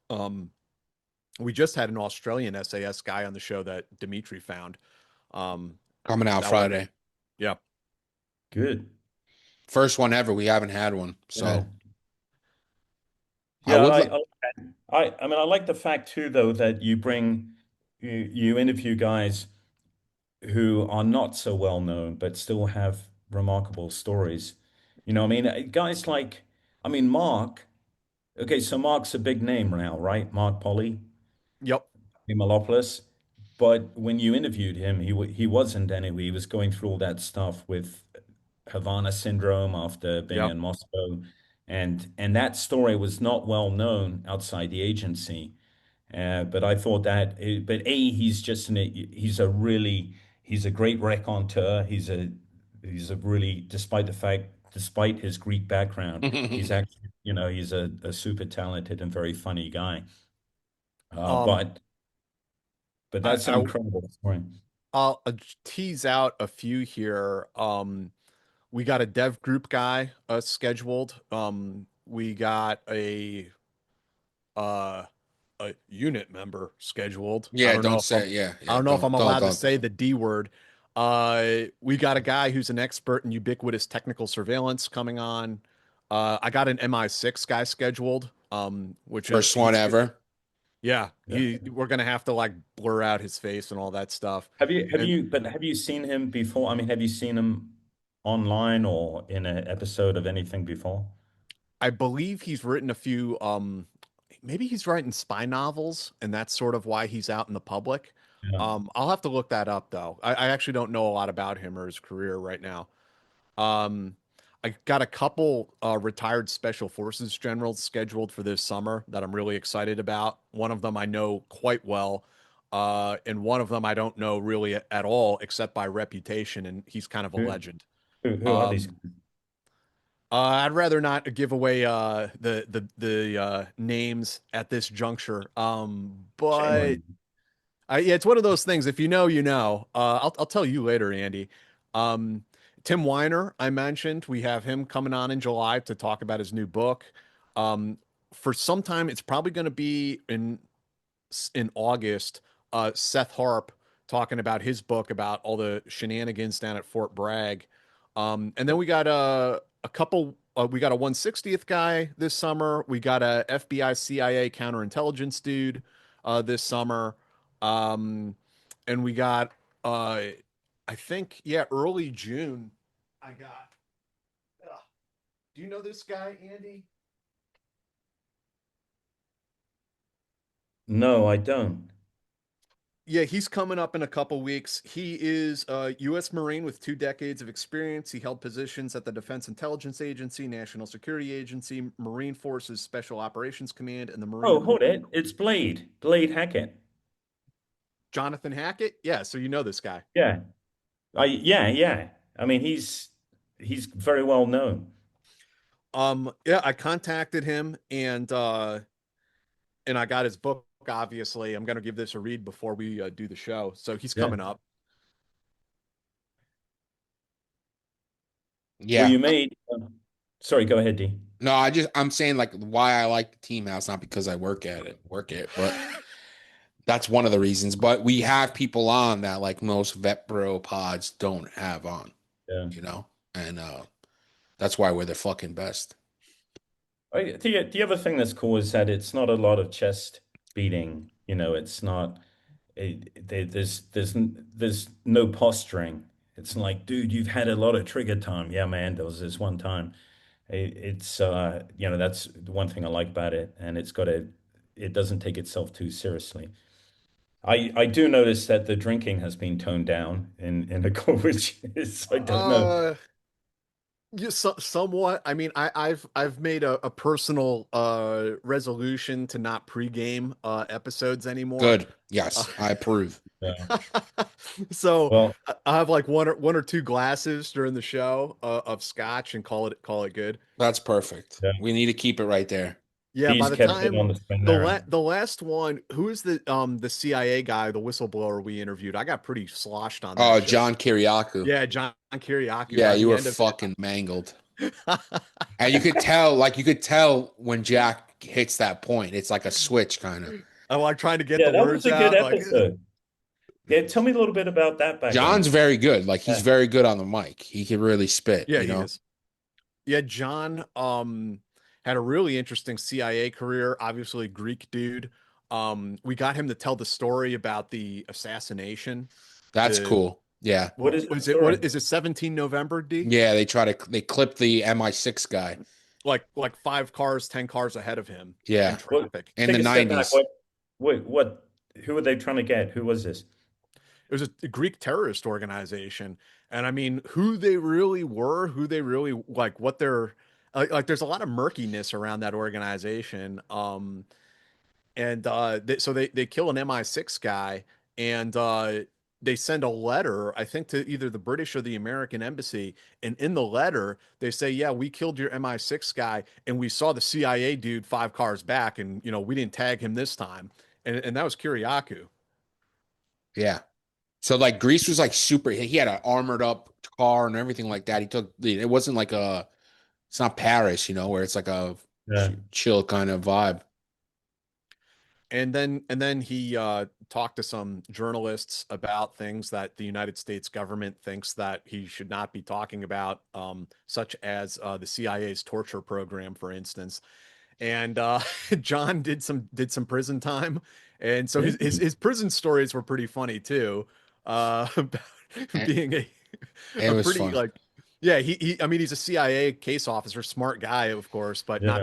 Um, we just had an Australian SAS guy on the show that Dimitri found. Um, Coming out that was Friday. yeah. Good. First one ever. We haven't had one. Yeah. So I Yeah, would. I mean, I like the fact too, though, that you interview guys who are not so well known, but still have remarkable stories. You know, I mean, guys like, I mean, Mark. Okay, so Mark's a big name now, right? Mark Polly, Yep. Malopoulos. But when you interviewed him, he wasn't anyway. He was going through all that stuff with Havana Syndrome after being Yep. in Moscow, and that story was not well known outside the agency. But I thought that, but he's just he's a great raconteur. He's a really, despite his Greek background, he's actually, you know, he's a super talented and very funny guy. Uh, Um, but but I, that's an I incredible story. I'll tease out a few here. We got a dev group guy scheduled. We got uh, a unit member scheduled. Yeah, don't say. Yeah, I yeah. don't know if I'm allowed to Don't. say the D word. We got a guy who's an expert in ubiquitous technical surveillance coming on. I got an MI6 guy scheduled. Which is First one ever. yeah, Yeah. we're gonna have to like blur out his face and all that stuff. And Have you seen him before? I mean, have you seen him online or in an episode of anything before? I believe he's written a few maybe he's writing spy novels and that's sort of why he's out in the public. Yeah. I'll have to look that up though. I actually don't know a lot about him or his career right now. Um, I got a couple retired special forces generals scheduled for this summer that I'm really excited about. One of them I know quite well, and one of them I don't know really at all except by reputation, and he's kind of a Good. legend. Who are these? Um, I'd rather not give away the names at this juncture. Shame on But you. yeah, it's one of those things. If you know, you know. I'll tell you later, Andy. Um, Tim Weiner, I mentioned, we have him coming on in July to talk about his new book. Um, for some time, it's probably going to be in August. Seth Harp talking about his book about all the shenanigans down at Fort Bragg. And then we got a couple. We got a 160th guy this summer. We got a FBI CIA counterintelligence dude this summer. Um, and we got I think yeah, early June. I got. Do you know this guy, Andy? No, I don't. Yeah, he's coming up in a couple weeks. He is a U.S. Marine with 2 decades of experience. He held positions at the Defense Intelligence Agency, National Security Agency, Marine Forces Special Operations Command, and the Marine Oh, Corps. hold it. It's Blade. Blade Hackett. Jonathan Hackett? Yeah, so you know this guy. Yeah. Yeah. I mean, he's very well known. Yeah, I contacted him and I got his book, obviously. I'm gonna give this a read before we do the show. So he's Yeah. coming up. Well, Yeah. you made. Sorry, go ahead, D. No, I'm saying like why I like the team house, not because I work it, but that's one of the reasons. But we have people on that like most vet bro pods don't have on, Yeah. you know, and that's why we're the fucking best. The other thing that's cool is that it's not a lot of chest beating. It's not. There's no posturing. It's like, dude, you've had a lot of trigger time. Yeah, man, there was this one time. That's the one thing I like about it, and it doesn't take itself too seriously. I do notice that the drinking has been toned down in the call, which is, I don't know. Uh, Yeah, somewhat. I mean, I've made a personal resolution to not pregame episodes anymore. Good. Uh, Yes, I approve. Yeah. so Well, I have like one or two glasses during the show of scotch and call it good. That's perfect. yeah, We need to keep it right there. Yeah, by he's the kept it time on the spin there. the last one, who is the CIA guy, the whistleblower we interviewed? I got pretty sloshed on that Oh, show. John Kiriakou. Yeah, John Kiriakou Yeah, by you the were end of fucking mangled. it. And you could tell when Jack hits that point. It's like a switch kind of. I'm like trying to get Yeah, the that was words a good out, like episode. Yeah, tell me a little bit about that John's background. very good. Like he's Yeah. very good on the mic. He can really spit, yeah, you he know? is. Yeah, John had a really interesting CIA career, obviously Greek dude. We got him to tell the story about the assassination. That's The cool. Yeah. What is the what story? is it 17 November D? Yeah, they clip the MI6 guy. Like 5 cars, 10 cars ahead of him in Yeah. What, traffic. In the take a step back. 90s. Who were they trying to get? Who was this? It was a Greek terrorist organization. And I mean, who they really were, who they really like, what they're like, there's a lot of murkiness around that organization. And so they kill an MI6 guy, and they send a letter, I think, to either the British or the American embassy. And in the letter, they say, "Yeah, we killed your MI6 guy, and we saw the CIA dude 5 cars back, and we didn't tag him this time." And that was Kiriakou. Yeah. So like Greece was like super he had an armored up car and everything like that. It wasn't like it's not Paris, where it's like a Yeah. chill kind of vibe. And then he talked to some journalists about things that the United States government thinks that he should not be talking about, such as the CIA's torture program, for instance. And John did some prison time, and so his prison stories were pretty funny too, about And being it a was pretty fun. like yeah I mean he's a CIA case officer, smart guy of course, but Yeah.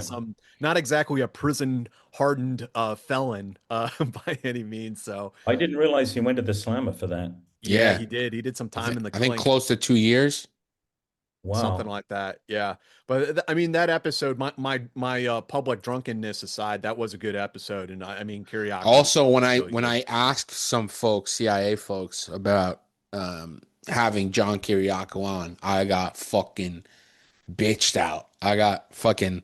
not exactly a prison hardened felon by any means. So I didn't realize he went to the slammer for that. yeah, Yeah. he did some time in the I think clink. close to 2 years. Something Wow. like that. Yeah. But I mean, that episode, my public drunkenness aside, that was a good episode. And I mean, Kiriakou was Also, when I really when good. I asked some folks, CIA folks, about having John Kiriakou on, I got fucking bitched out. I got fucking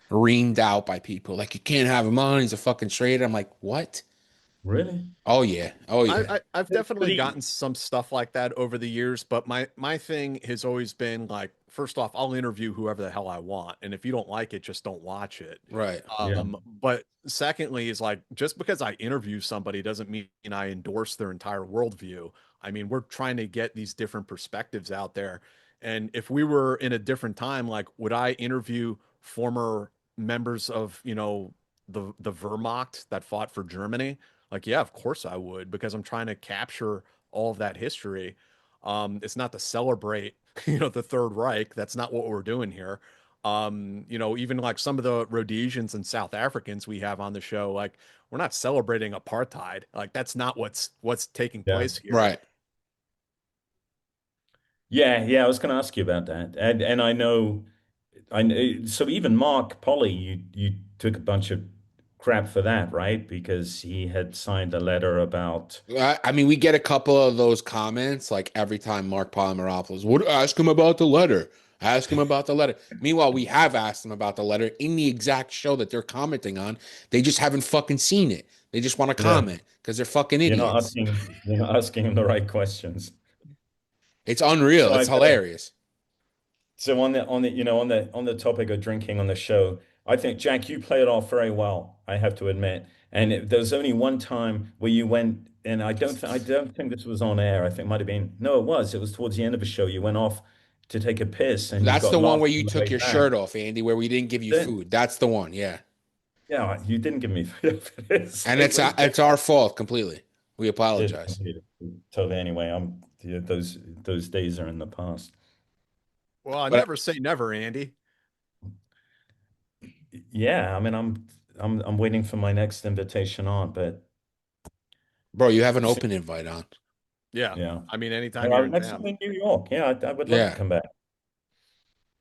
reamed out by people. Like, you can't have him on. He's a fucking traitor. I'm like, what? Really? Oh yeah. Oh yeah. I've But definitely gotten some stuff like that over the years, but my thing has always been like, first off, I'll interview whoever the hell I want, and if you don't like it, just don't watch it. Right. yeah, But secondly, is like just because I interview somebody doesn't mean I endorse their entire worldview. I mean, we're trying to get these different perspectives out there, and if we were in a different time, like, would I interview former members of, the Wehrmacht that fought for Germany? Like, yeah, of course I would, because I'm trying to capture all of that history. It's not to celebrate, the Third Reich. That's not what we're doing here. Even like some of the Rhodesians and South Africans we have on the show, like, we're not celebrating apartheid. Like, that's not what's taking yeah, place here. Right. yeah. I was going to ask you about that, and I know. So even Mark Polly, you took a bunch of crap for that, right? Because he had signed a letter about. I mean, we get a couple of those comments like every time Mark Polymeropoulos would ask him about the letter. Ask him about the letter. Meanwhile, we have asked him about the letter in the exact show that they're commenting on. They just haven't fucking seen it. They just want to Yeah, comment because they're fucking idiots. you're not asking him the right questions. It's unreal. So It's I've got a hilarious. So on the topic of drinking on the show, I think Jack, you play it off very well, I have to admit. And there's only one time where you went, and I don't think this was on air. I think it might have been. No, it was. It was towards the end of a show. You went off to take a piss, and you That's got the one lost where on you the took way your back. shirt off, Andy, where we didn't give you Then, food. That's the one. Yeah. yeah, you didn't give me food for this. And It was it's our fault completely. We it's apologize. totally anyway. Yeah, those days are in the past. Well, I But never say never, Andy. Yeah, I mean, I'm waiting for my next invitation on, but bro, you have an open invite on. Yeah. yeah. I mean, anytime Well, you're in next time town. in New York, yeah, I would love to Yeah. come back.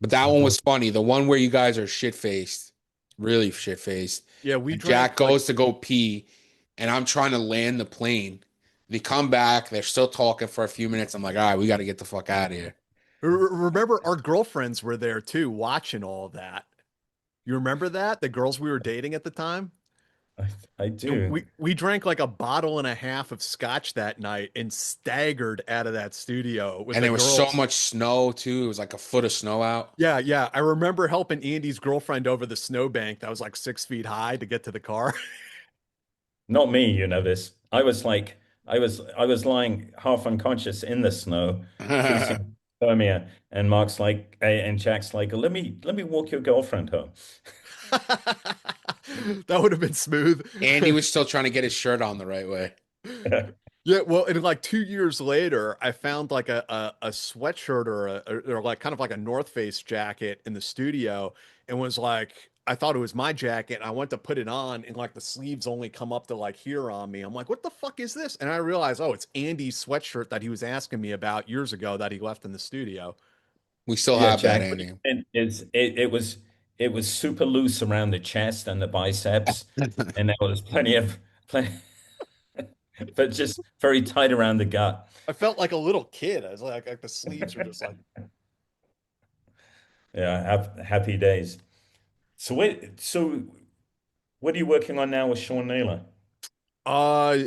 But that I'd one love was funny. The one where you guys are shit faced, really shit faced. Yeah, we And Jack drank like, goes to go pee, and I'm trying to land the plane. They come back, they're still talking for a few minutes. I'm like, all right, we got to get the fuck out of here. remember our girlfriends were there too, watching all of that. You remember that? The girls we were dating at the time? I, I And do. we drank like a bottle and a half of scotch that night and staggered out of that studio with And the there was so girls. much snow too. It was like a foot of snow out. Yeah, yeah. I remember helping Andy's girlfriend over the snowbank that was like 6 feet high to get to the car. Not me, you know this. I was lying half unconscious in the snow, freezing hypothermia, and and Jack's like, let me walk your girlfriend home. That would have been smooth. Andy was still trying to get his shirt on the right way. Yeah, well, and like 2 years later, I found like a sweatshirt or like kind of like a North Face jacket in the studio, and was like, I thought it was my jacket. I went to put it on, and like the sleeves only come up to like here on me. I'm like, what the fuck is this? And I realized, oh, it's Andy's sweatshirt that he was asking me about years ago that he left in the studio. We still Yeah, have that, Jack, what it Andy. meant is it was super loose around the chest and the biceps, and there was plenty, but just very tight around the gut. I felt like a little kid. I was like the sleeves were just like, Yeah, happy days. So what are you working on now with Sean Naylor? uh,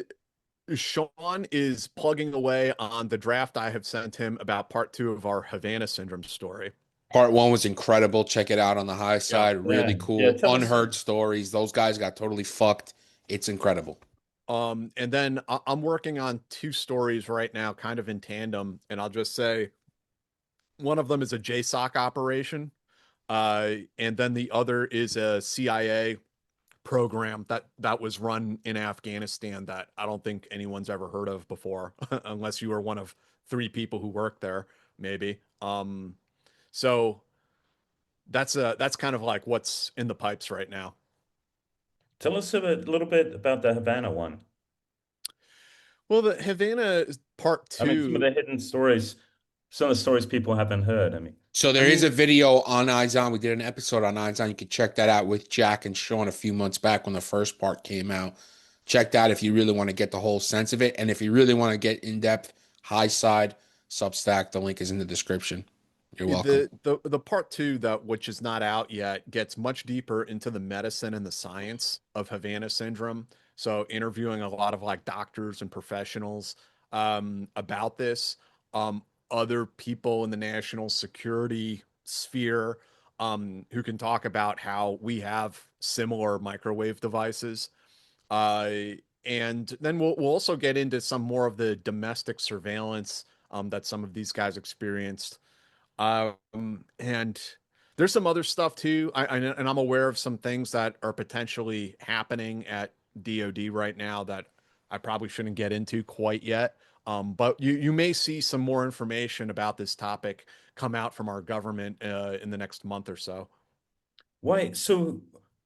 Sean is plugging away on the draft I have sent him about part two of our Havana Syndrome story. Part one was incredible. Check it out on the high Yeah. side. Yeah, Really yeah. cool. Tell us. Unheard stories. Those guys got totally fucked. It's incredible. And then I'm working on two stories right now, kind of in tandem. And I'll just say one of them is a JSOC operation. And then the other is a CIA program that was run in Afghanistan that I don't think anyone's ever heard of before, unless you were one of three people who worked there, maybe. So that's kind of like what's in the pipes right now. Tell us a little bit about the Havana one. Well, the Havana part I mean, some of two. the hidden stories, some of the stories people haven't heard. I mean, So I there is mean, a video on Eyes On. We did an episode on Eyes On. You can check that out with Jack and Sean a few months back when the first part came out. Check that if you really want to get the whole sense of it. And if you really want to get in depth, high side, Substack. The link is in the description. You're welcome. The part two, that which is not out yet, gets much deeper into the medicine and the science of Havana syndrome. So interviewing a lot of like doctors and professionals about this, um, other people in the national security sphere who can talk about how we have similar microwave devices. Uh, and then we'll also get into some more of the domestic surveillance that some of these guys experienced, and there's some other stuff too. And I'm aware of some things that are potentially happening at DoD right now that I probably shouldn't get into quite yet. But you may see some more information about this topic come out from our government in the next month or so. Why? So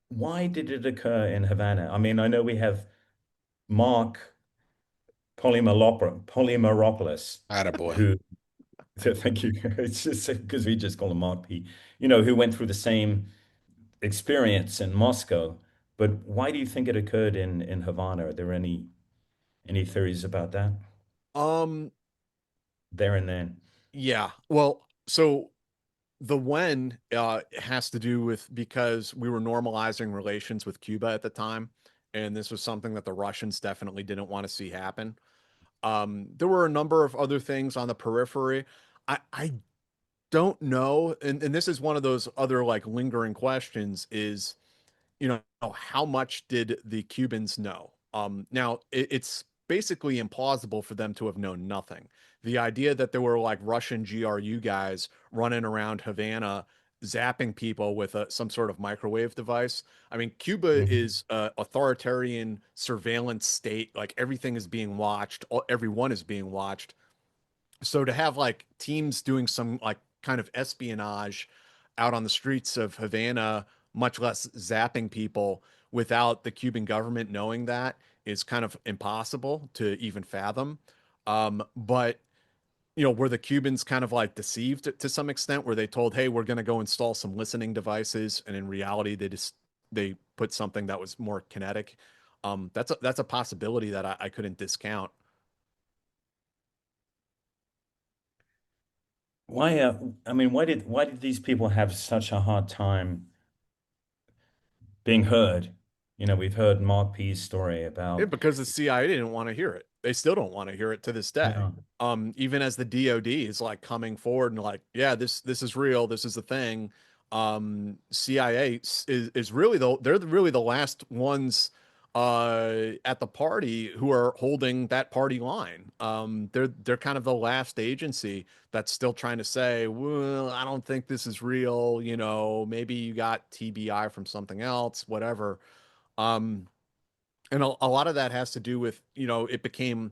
why did it occur in Havana? I mean, I know we have Mark Polymeropoulos, Attaboy. who, thank you. It's just because we just call him Mark P, who went through the same experience in Moscow. But why do you think it occurred in Havana? Are there any theories about that Um, there and then? yeah. Well, so the when has to do with because we were normalizing relations with Cuba at the time, and this was something that the Russians definitely didn't want to see happen. There were a number of other things on the periphery. I don't know, and this is one of those other like lingering questions is, how much did the Cubans know? Now it's basically implausible for them to have known nothing. The idea that there were like Russian GRU guys running around Havana zapping people with some sort of microwave device. I mean, Cuba Mhm. is a authoritarian surveillance state. Like everything is being watched, everyone is being watched. So to have like teams doing some like kind of espionage out on the streets of Havana, much less zapping people without the Cuban government knowing that is kind of impossible to even fathom. But were the Cubans kind of like deceived to some extent, where they told, "Hey, we're going to go install some listening devices," and in reality, they put something that was more kinetic. That's a possibility that I couldn't discount. Why, I mean, why did these people have such a hard time being heard? We've heard Mark P's story Yeah, about, because the CIA didn't want to hear it. They still don't want to hear it to this day. yeah, Even as the DoD is like coming forward and like, yeah, this is real. This is the thing. CIA is really they're really the last ones at the party who are holding that party line. They're kind of the last agency that's still trying to say, well, I don't think this is real. Maybe you got TBI from something else, whatever. Um, and a lot of that has to do with, it became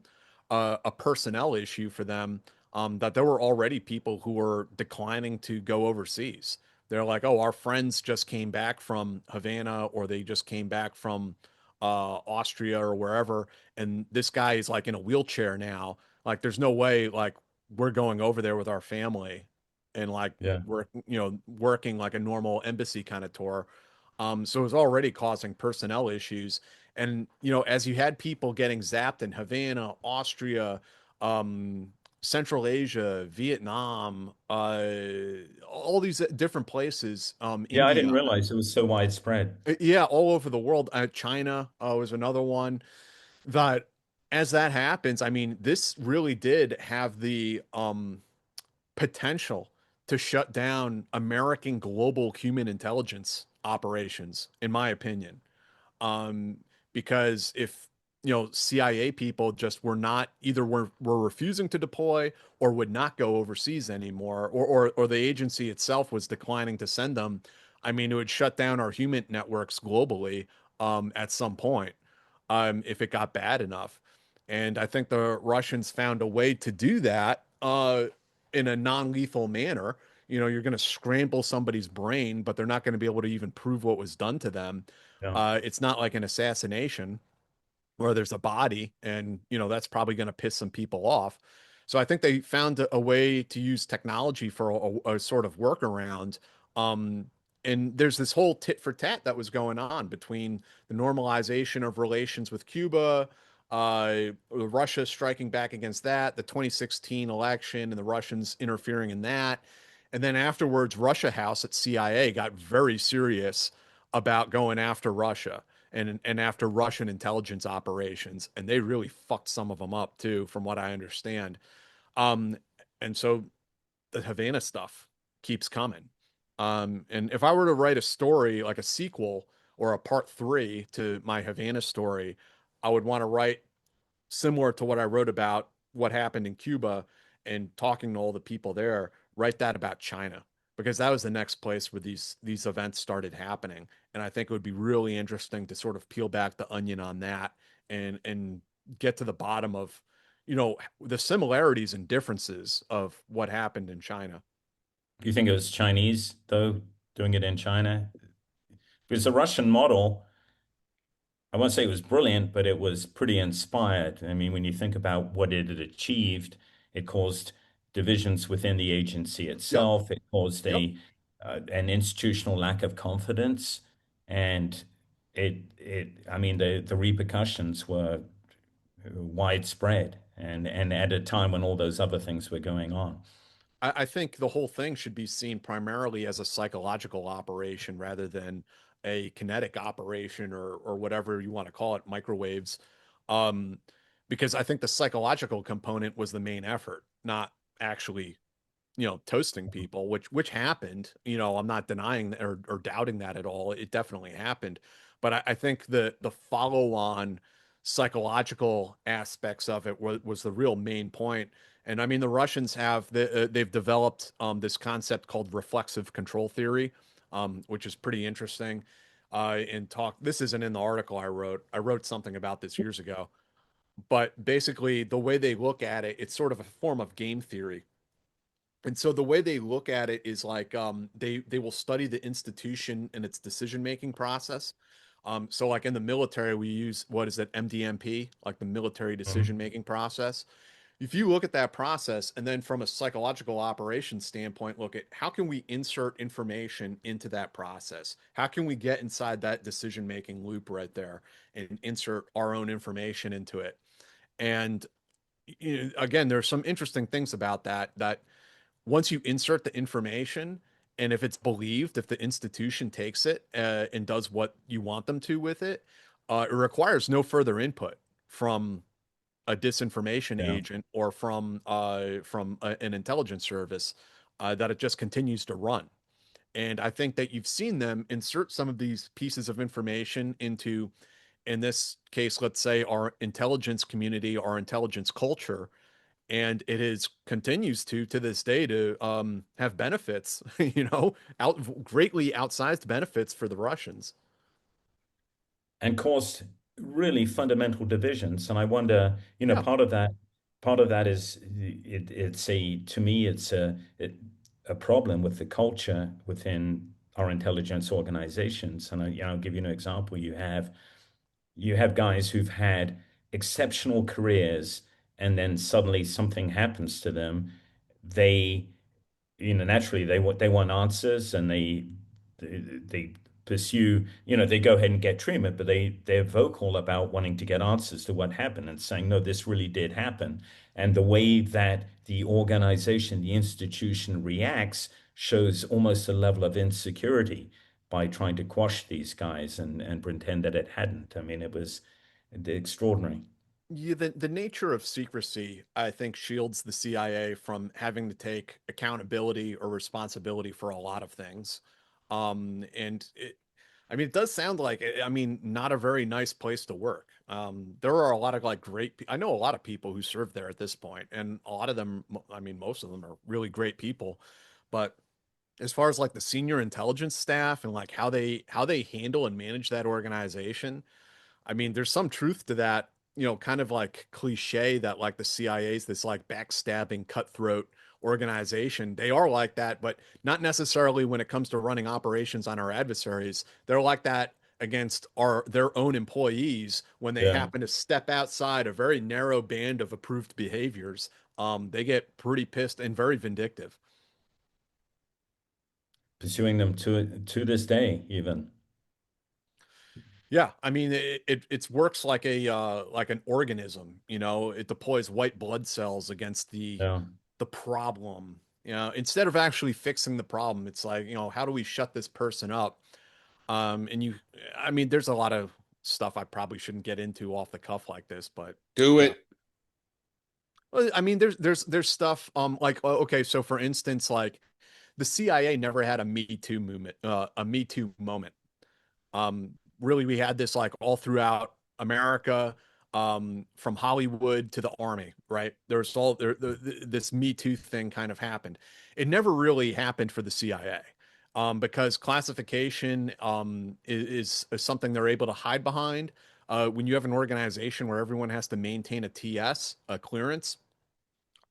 a personnel issue for them, that there were already people who were declining to go overseas. They're like, oh, our friends just came back from Havana, or they just came back from Austria or wherever, and this guy is like in a wheelchair now. Like, there's no way like we're going over there with our family and like yeah. working like a normal embassy kind of tour. So it was already causing personnel issues. And, as you had people getting zapped in Havana, Austria, um, Central Asia, Vietnam, all these different places, Yeah, I didn't India, realize it was so widespread. yeah, all over the world. China was another one that, as that happens, I mean, this really did have the potential to shut down American global human intelligence operations, in my opinion. um, because if CIA people just were not either were refusing to deploy or would not go overseas anymore, or the agency itself was declining to send them, I mean, it would shut down our human networks globally at some point if it got bad enough. And I think the Russians found a way to do that in a non-lethal manner. You're going to scramble somebody's brain, but they're not going to be able to even prove what was done to them. Yeah, It's not like an assassination where there's a body, and that's probably going to piss some people off. So I think they found a way to use technology for a sort of workaround. Um, and there's this whole tit for tat that was going on between the normalization of relations with Cuba, Russia striking back against that, the 2016 election and the Russians interfering in that. And then afterwards, Russia House at CIA got very serious about going after Russia and after Russian intelligence operations. And they really fucked some of them up too, from what I understand. Um, and so the Havana stuff keeps coming. And if I were to write a story like a sequel or a part three to my Havana story, I would want to write similar to what I wrote about what happened in Cuba and talking to all the people there, write that about China because that was the next place where these events started happening. And I think it would be really interesting to sort of peel back the onion on that and get to the bottom of, the similarities and differences of what happened in China. Do you think it was Chinese, though, doing it in China? Because the Russian model, I won't say it was brilliant, but it was pretty inspired. I mean, when you think about what it had achieved, it caused divisions within the agency Yep. itself. It caused Yep. a an institutional lack of confidence, and I mean, the repercussions were widespread, and at a time when all those other things were going on. I think the whole thing should be seen primarily as a psychological operation rather than a kinetic operation or whatever you want to call it, microwaves. Um, because I think the psychological component was the main effort, not actually, toasting people, which happened. I'm not denying or doubting that at all. It definitely happened. But I think the follow-on psychological aspects of it was the real main point. And I mean, the Russians they've developed this concept called reflexive control theory, which is pretty interesting. And talk. This isn't in the article I wrote. I wrote something about this years ago. But basically, the way they look at it, it's sort of a form of game theory. And so the way they look at it is like they will study the institution and its decision making process. So like in the military, we use what is it, MDMP, like the military decision Mhm. making process. If you look at that process and then from a psychological operations standpoint, look at how can we insert information into that process? How can we get inside that decision making loop right there and insert our own information into it? And again, there's some interesting things about that once you insert the information and if it's believed, if the institution takes it and does what you want them to with it, it requires no further input from a disinformation Yeah. agent or an intelligence service that it just continues to run. And I think that you've seen them insert some of these pieces of information into, in this case, let's say our intelligence community, our intelligence culture, and it is continues to this day to have benefits, greatly outsized benefits for the Russians. And caused really fundamental divisions. And I wonder, Yeah, part of that is it's to me, a problem with the culture within our intelligence organizations. And I'll give you an example. You have guys who've had exceptional careers, and then suddenly something happens to them. They naturally they want answers, and they pursue, they go ahead and get treatment, but they're vocal about wanting to get answers to what happened and saying, no, this really did happen. And the way that the organization, the institution reacts shows almost a level of insecurity by trying to quash these guys and pretend that it hadn't. I mean, it was extraordinary. yeah, the nature of secrecy, I think, shields the CIA from having to take accountability or responsibility for a lot of things. And I mean, it does sound like, I mean, not a very nice place to work. There are a lot of like I know a lot of people who serve there at this point, and a lot of them, I mean, most of them are really great people. But as far as like the senior intelligence staff and like how they handle and manage that organization, I mean, there's some truth to that, kind of like cliche that like the CIA is this like backstabbing, cutthroat organization. They are like that, but not necessarily when it comes to running operations on our adversaries. They're like that against their own employees when they Yeah. happen to step outside a very narrow band of approved behaviors. They get pretty pissed and very vindictive. Pursuing them to this day, even. Yeah, I mean it works like an organism, you know, it deploys white blood cells against Yeah. the problem. You know, instead of actually fixing the problem, it's like, you know, how do we shut this person up? And you I mean, there's a lot of stuff I probably shouldn't get into off the cuff like this, but Do yeah. it. Well, I mean, there's stuff like okay, so for instance, like the CIA never had a Me Too movement, a Me Too moment. Really, we had this like all throughout America, from Hollywood to the army, right? There's all this Me Too thing kind of happened. It never really happened for the CIA. Because classification is something they're able to hide behind. When you have an organization where everyone has to maintain a TS, a clearance,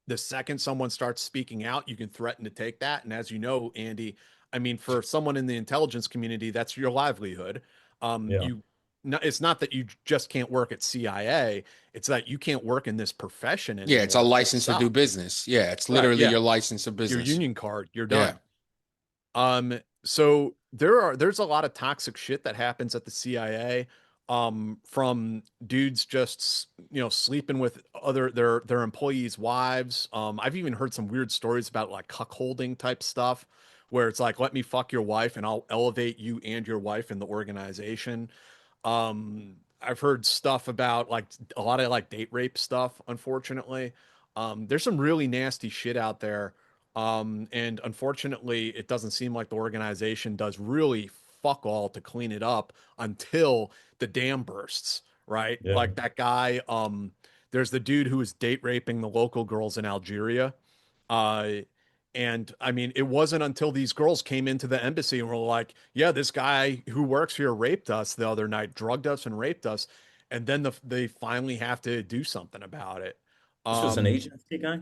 the second someone starts speaking out, you can threaten to take that. And as you know, Andy, I mean, for someone in the intelligence community, that's your livelihood. Yeah. You, no, it's not that you just can't work at CIA; it's that you can't work in this profession Yeah, it's a anymore. Full license to do stop. business. Yeah, it's Right? literally Yeah, your license of your business. union card, you're Yeah. done. So there's a lot of toxic shit that happens at the CIA, from dudes just you know sleeping with other their employees' wives. I've even heard some weird stories about like cuckolding type stuff, where it's like, let me fuck your wife and I'll elevate you and your wife in the organization. I've heard stuff about like a lot of like date rape stuff, unfortunately. There's some really nasty shit out there. And unfortunately, it doesn't seem like the organization does really fuck all to clean it up until the dam bursts, right? Yeah. Like that guy, there's the dude who was date raping the local girls in Algeria. Uh, and I mean, it wasn't until these girls came into the embassy and were like, yeah, this guy who works here raped us the other night, drugged us and raped us. And then they finally have to do something about it. This was an Um, agency guy,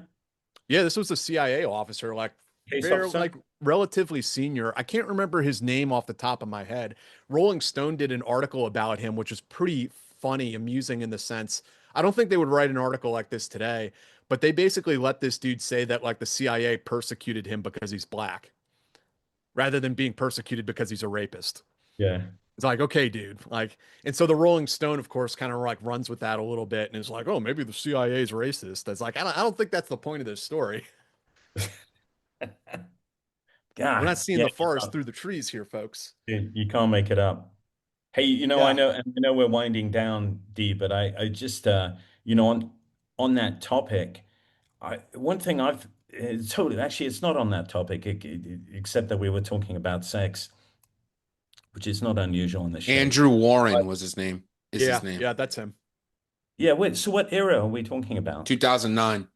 yeah, this was a CIA officer, like case fair, officer. like relatively senior. I can't remember his name off the top of my head. Rolling Stone did an article about him, which was pretty funny, amusing in the sense. I don't think they would write an article like this today, but they basically let this dude say that like the CIA persecuted him because he's black, rather than being persecuted because he's a rapist. Yeah. It's like, okay, dude. Like, and so the Rolling Stone, of course, kind of like runs with that a little bit and is like, oh, maybe the CIA is racist. That's like, I don't think that's the point of this story. We're not God, seeing yeah, the forest through the trees here, folks. you can't make it up. Hey, Yeah. I know we're winding down, D, but I just, on that topic, one thing it's totally, actually, it's not on that topic, except that we were talking about sex, which is not unusual on the show. Andrew But Warren was his name. Is his Yeah. name. Yeah. That's him. yeah, wait, so what era are we talking about? 2009.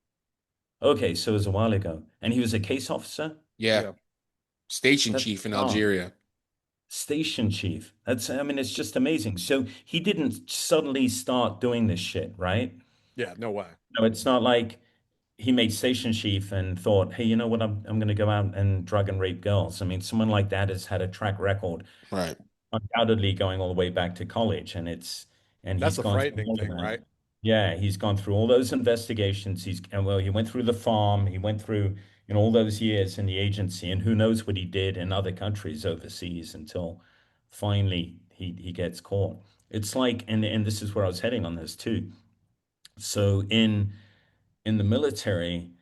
Okay, so it was a while ago. And he was a case officer? Yeah. Yeah. Station That's chief in bizarre. Algeria. Station chief. I mean, it's just amazing. So he didn't suddenly start doing this shit, right? Yeah. No way. No, it's not like he made station chief and thought, hey, you know what? I'm going to go out and drug and rape girls. I mean, someone like that has had a track record, Right. undoubtedly going all the way back to college, and That's he's the gone through frightening all of thing, that. right? Yeah, he's gone through all those investigations. And well, he went through the farm, he went through, all those years in the agency, and who knows what he did in other countries overseas until finally he gets caught. It's like, and this is where I was heading on this too. So in the military,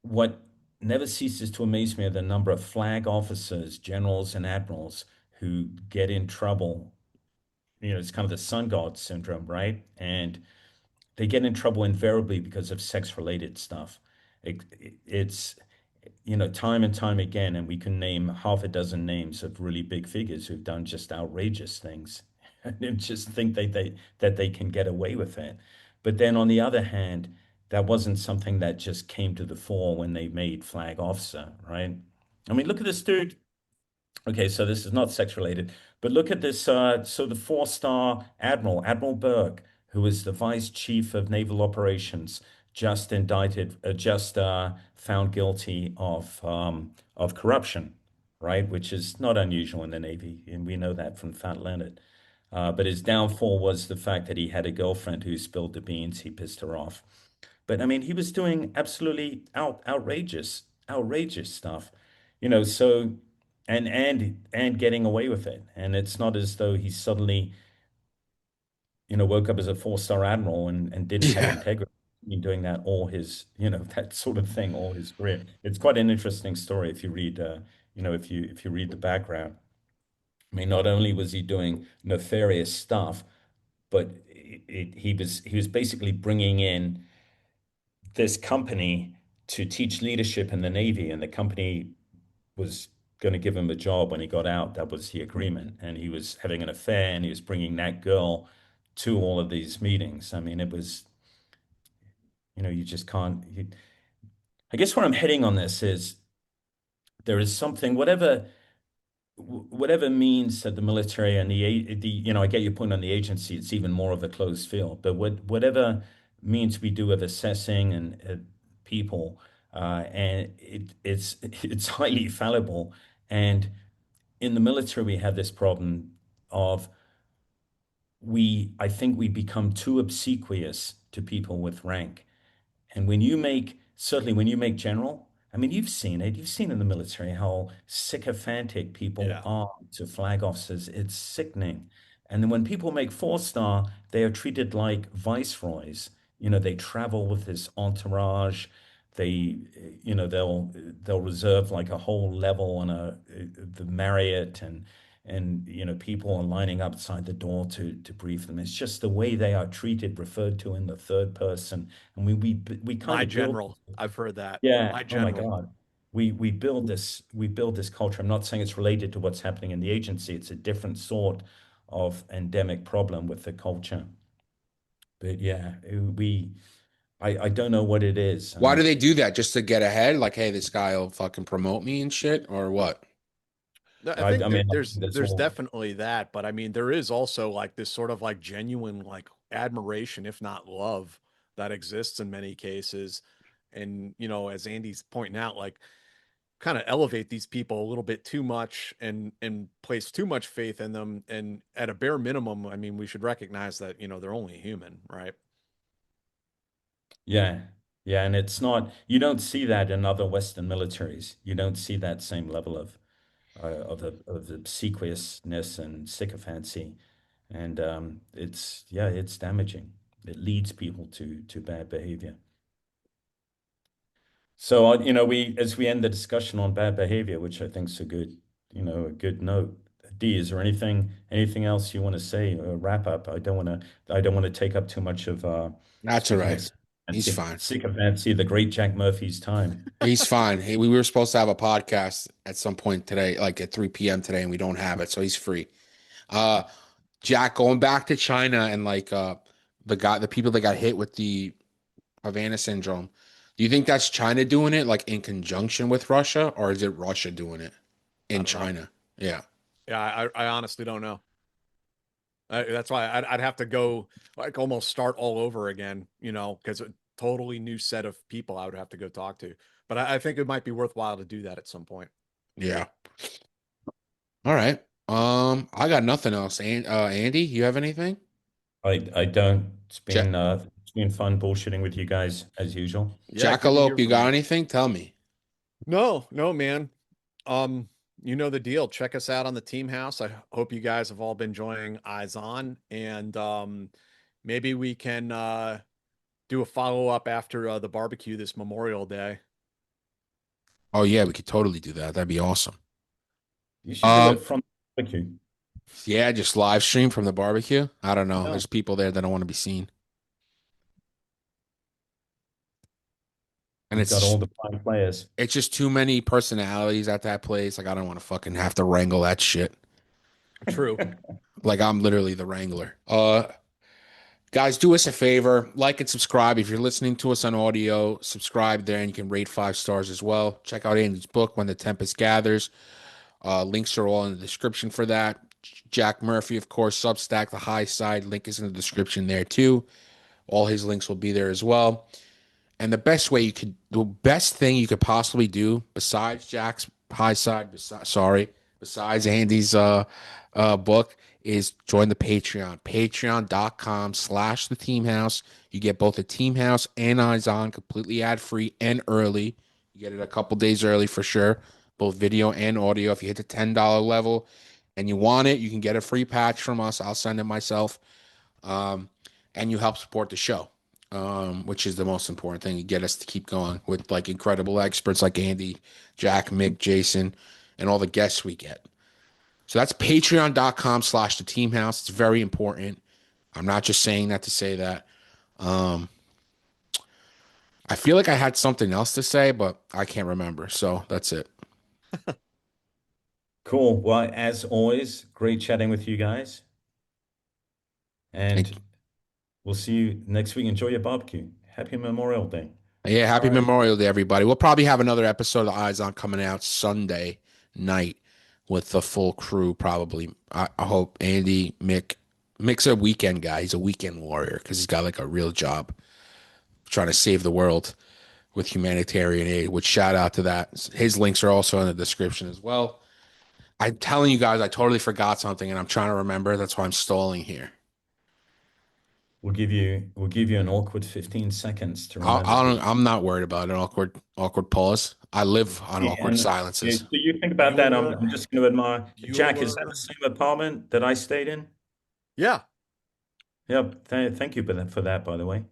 what never ceases to amaze me are the number of flag officers, generals, and admirals who get in trouble. It's kind of the sun god syndrome, right? And they get in trouble invariably because of sex-related stuff. It's time and time again, and we can name half a dozen names of really big figures who've done just outrageous things and just think that they can get away with it. But then on the other hand, that wasn't something that just came to the fore when they made flag officer, right? I mean, look at this dude. Okay, so this is not sex related, but look at this. So the four-star admiral, Admiral Burke, who was the vice chief of naval operations, just indicted, just found guilty of corruption, right? Which is not unusual in the Navy, and we know that from Fat Leonard. But his downfall was the fact that he had a girlfriend who spilled the beans. He pissed her off. But I mean, he was doing absolutely outrageous stuff, so and getting away with it. And it's not as though he suddenly woke up as a four-star admiral and didn't have Yeah. integrity. Been doing that all his, that sort of thing all his career. It's quite an interesting story if you read, if you read the background. I mean, not only was he doing nefarious stuff, but he was basically bringing in this company to teach leadership in the Navy, and the company was going to give him a job when he got out. That was the agreement, and he was having an affair, and he was bringing that girl to all of these meetings. I mean, it was, you just can't. I guess where I'm heading on this is there is something, whatever means that the military and I get your point on the agency, it's even more of a closed field, but whatever means we do of assessing and people, and it's highly fallible. And in the military, we have this problem of I think we become too obsequious to people with rank. And certainly when you make general, I mean, you've seen it. You've seen in the military how sycophantic people Yeah. are to flag officers. It's sickening. And then when people make four-star, they are treated like viceroys. They travel with this entourage. They, they'll reserve like a whole level on the Marriott, and people are lining up outside the door to brief them. It's just the way they are treated, referred to in the third person, and we kind My of build. general. I've heard that. Yeah. My Oh my general. God. We build this culture. I'm not saying it's related to what's happening in the agency. It's a different sort of endemic problem with the culture. But yeah, I don't know what it is. Why do they do that? Just to get ahead? Like, hey, this guy will fucking promote me and shit, or what? No, I I think mean, I there's think that's there's all. definitely that, but I mean there is also like this sort of like genuine like admiration, if not love, that exists in many cases. And as Andy's pointing out, like kind of elevate these people a little bit too much and place too much faith in them. And at a bare minimum, I mean, we should recognize that, they're only human, right? Yeah. Yeah, and it's not, you don't see that in other Western militaries. You don't see that same level of obsequiousness and sycophancy. And it's damaging. It leads people to bad behavior. So, as we end the discussion on bad behavior, which I think is a good note. D, is there anything else you want to say? Wrap up. I don't want to take up too much of, That's all speaking of right. He's fine. sycophancy, the great Jack Murphy's time. He's fine. Hey, we were supposed to have a podcast at some point today, like at 3 p.m. today, and we don't have it, so he's free. Uh, Jack, going back to China and like the people that got hit with the Havana Syndrome, do you think that's China doing it, like in conjunction with Russia, or is it Russia doing it I in don't know. China? Yeah. Yeah, I honestly don't know. That's why I'd have to go like almost start all over again, because a totally new set of people I would have to go talk to. But I think it might be worthwhile to do that at some point. Yeah. All right. I got nothing else. Andy, you have anything? I don't. It's Jack been uh, it's been fun bullshitting with you guys as usual. Yeah, good to Jackalope, hear you from got you. anything? Tell me. No, no, man. You know the deal. Check us out on the Team House. I hope you guys have all been enjoying Eyes On, and maybe we can do a follow up after the barbecue this Memorial Day. Oh yeah, we could totally do that. That'd be awesome. You should do it Um, from the barbecue. yeah, just live stream from the barbecue. I don't know. Yeah. There's people there that don't want to be seen. And We've got it's all the prime players. it's just too many personalities at that place. Like I don't want to fucking have to wrangle that shit. True. Like I'm literally the wrangler. Guys, do us a favor, like and subscribe. If you're listening to us on audio, subscribe there and you can rate 5 stars as well. Check out Andy's book, When the Tempest Gathers. Links are all in the description for that. Jack Murphy, of course, Substack, the high side. Link is in the description there too. All his links will be there as well. And the best thing you could possibly do, besides Jack's high side, besides Andy's book, is join the Patreon. Patreon.com/the Team House. You get both the Team House and Eyes On completely ad free and early. You get it a couple days early for sure, both video and audio. If you hit the $10 level and you want it, you can get a free patch from us. I'll send it myself. and you help support the show, which is the most important thing. You get us to keep going with like incredible experts like Andy, Jack, Mick, Jason, and all the guests we get. So that's patreon.com/the team house. It's very important. I'm not just saying that to say that. I feel like I had something else to say, but I can't remember. So that's it. Cool. Well, as always, great chatting with you guys. Thank And we'll see you next week. Enjoy your barbecue. Happy Memorial Day. Yeah, happy All right. Memorial Day, everybody. We'll probably have another episode of Eyes On coming out Sunday night with the full crew, probably. I hope Andy, Mick's a weekend guy. He's a weekend warrior because he's got like a real job trying to save the world with humanitarian aid, which shout out to that. His links are also in the description as well. I'm telling you guys, I totally forgot something and I'm trying to remember. That's why I'm stalling here. We'll give you an awkward 15 seconds to remember. I'm not worried about an awkward pause. I live on awkward And silences. so you think about that. I'm just going to admire. Jack, is that Bueller. the same apartment that I stayed in? Yeah. Yep. Thank you for that, by the way.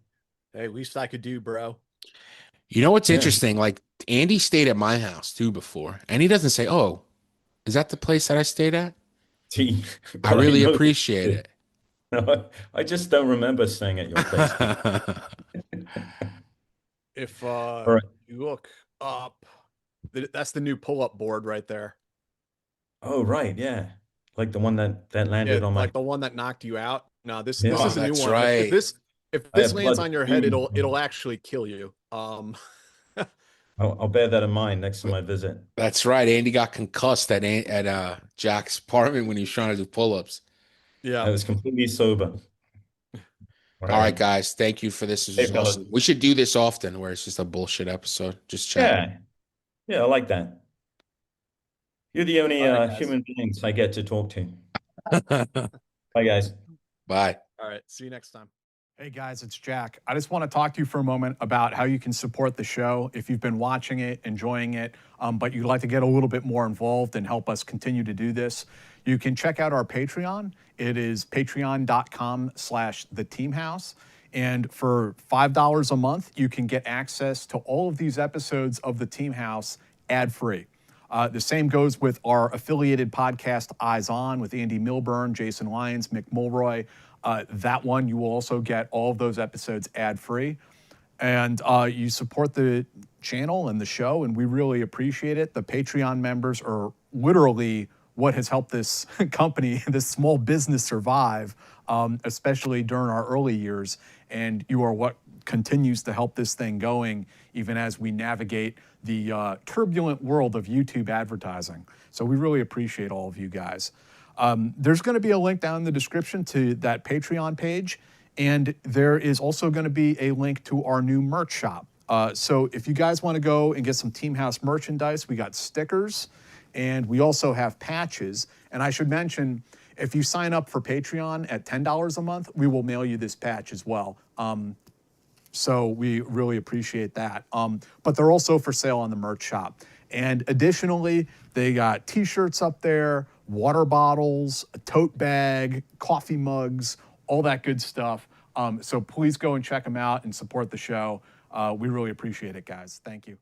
Hey, least I could do, bro. You know what's Yeah. interesting? Like Andy stayed at my house too before, and he doesn't say, "Oh, is that the place that I stayed at?" See, I but really know- appreciate it. No, I just don't remember staying at your place. If All right. you look up, that's the new pull-up board right there. Oh, right. Yeah. Like the one that landed Yeah, on my. like the one that knocked you out. No, this Yeah. is a new That's one. right. If I this have lands blood on your head, soon. it'll actually kill you. I'll bear that in mind next time I visit. That's right. Andy got concussed at Jack's apartment when he was trying to do pull-ups. I Yeah. was completely sober. All right, guys. Thank you for this. This Hey, is fellas. awesome. We should do this often, where it's just a bullshit episode, just chat. Yeah. Yeah, I like that. You're the only All right, guys. human beings I get to talk to. Bye, guys. Bye. All right. See you next time. Hey guys, it's Jack. I just want to talk to you for a moment about how you can support the show if you've been watching it, enjoying it, but you'd like to get a little bit more involved and help us continue to do this. You can check out our Patreon. It is patreon.com/theteamhouse. And for $5 a month, you can get access to all of these episodes of The Team House ad-free. The same goes with our affiliated podcast, Eyes On, with Andy Milburn, Jason Lyons, Mick Mulroy. That one, you will also get all of those episodes ad-free. And you support the channel and the show, and we really appreciate it. The Patreon members are literally what has helped this company, this small business survive, especially during our early years. And you are what continues to help this thing going, even as we navigate the turbulent world of YouTube advertising. So we really appreciate all of you guys. There's going to be a link down in the description to that Patreon page, and there is also going to be a link to our new merch shop. So if you guys want to go and get some Team House merchandise, we got stickers, and we also have patches. And I should mention, if you sign up for Patreon at $10 a month, we will mail you this patch as well. So we really appreciate that. But they're also for sale on the merch shop. And additionally, they got t-shirts up there, water bottles, a tote bag, coffee mugs, all that good stuff. So please go and check them out and support the show. We really appreciate it, guys. Thank you.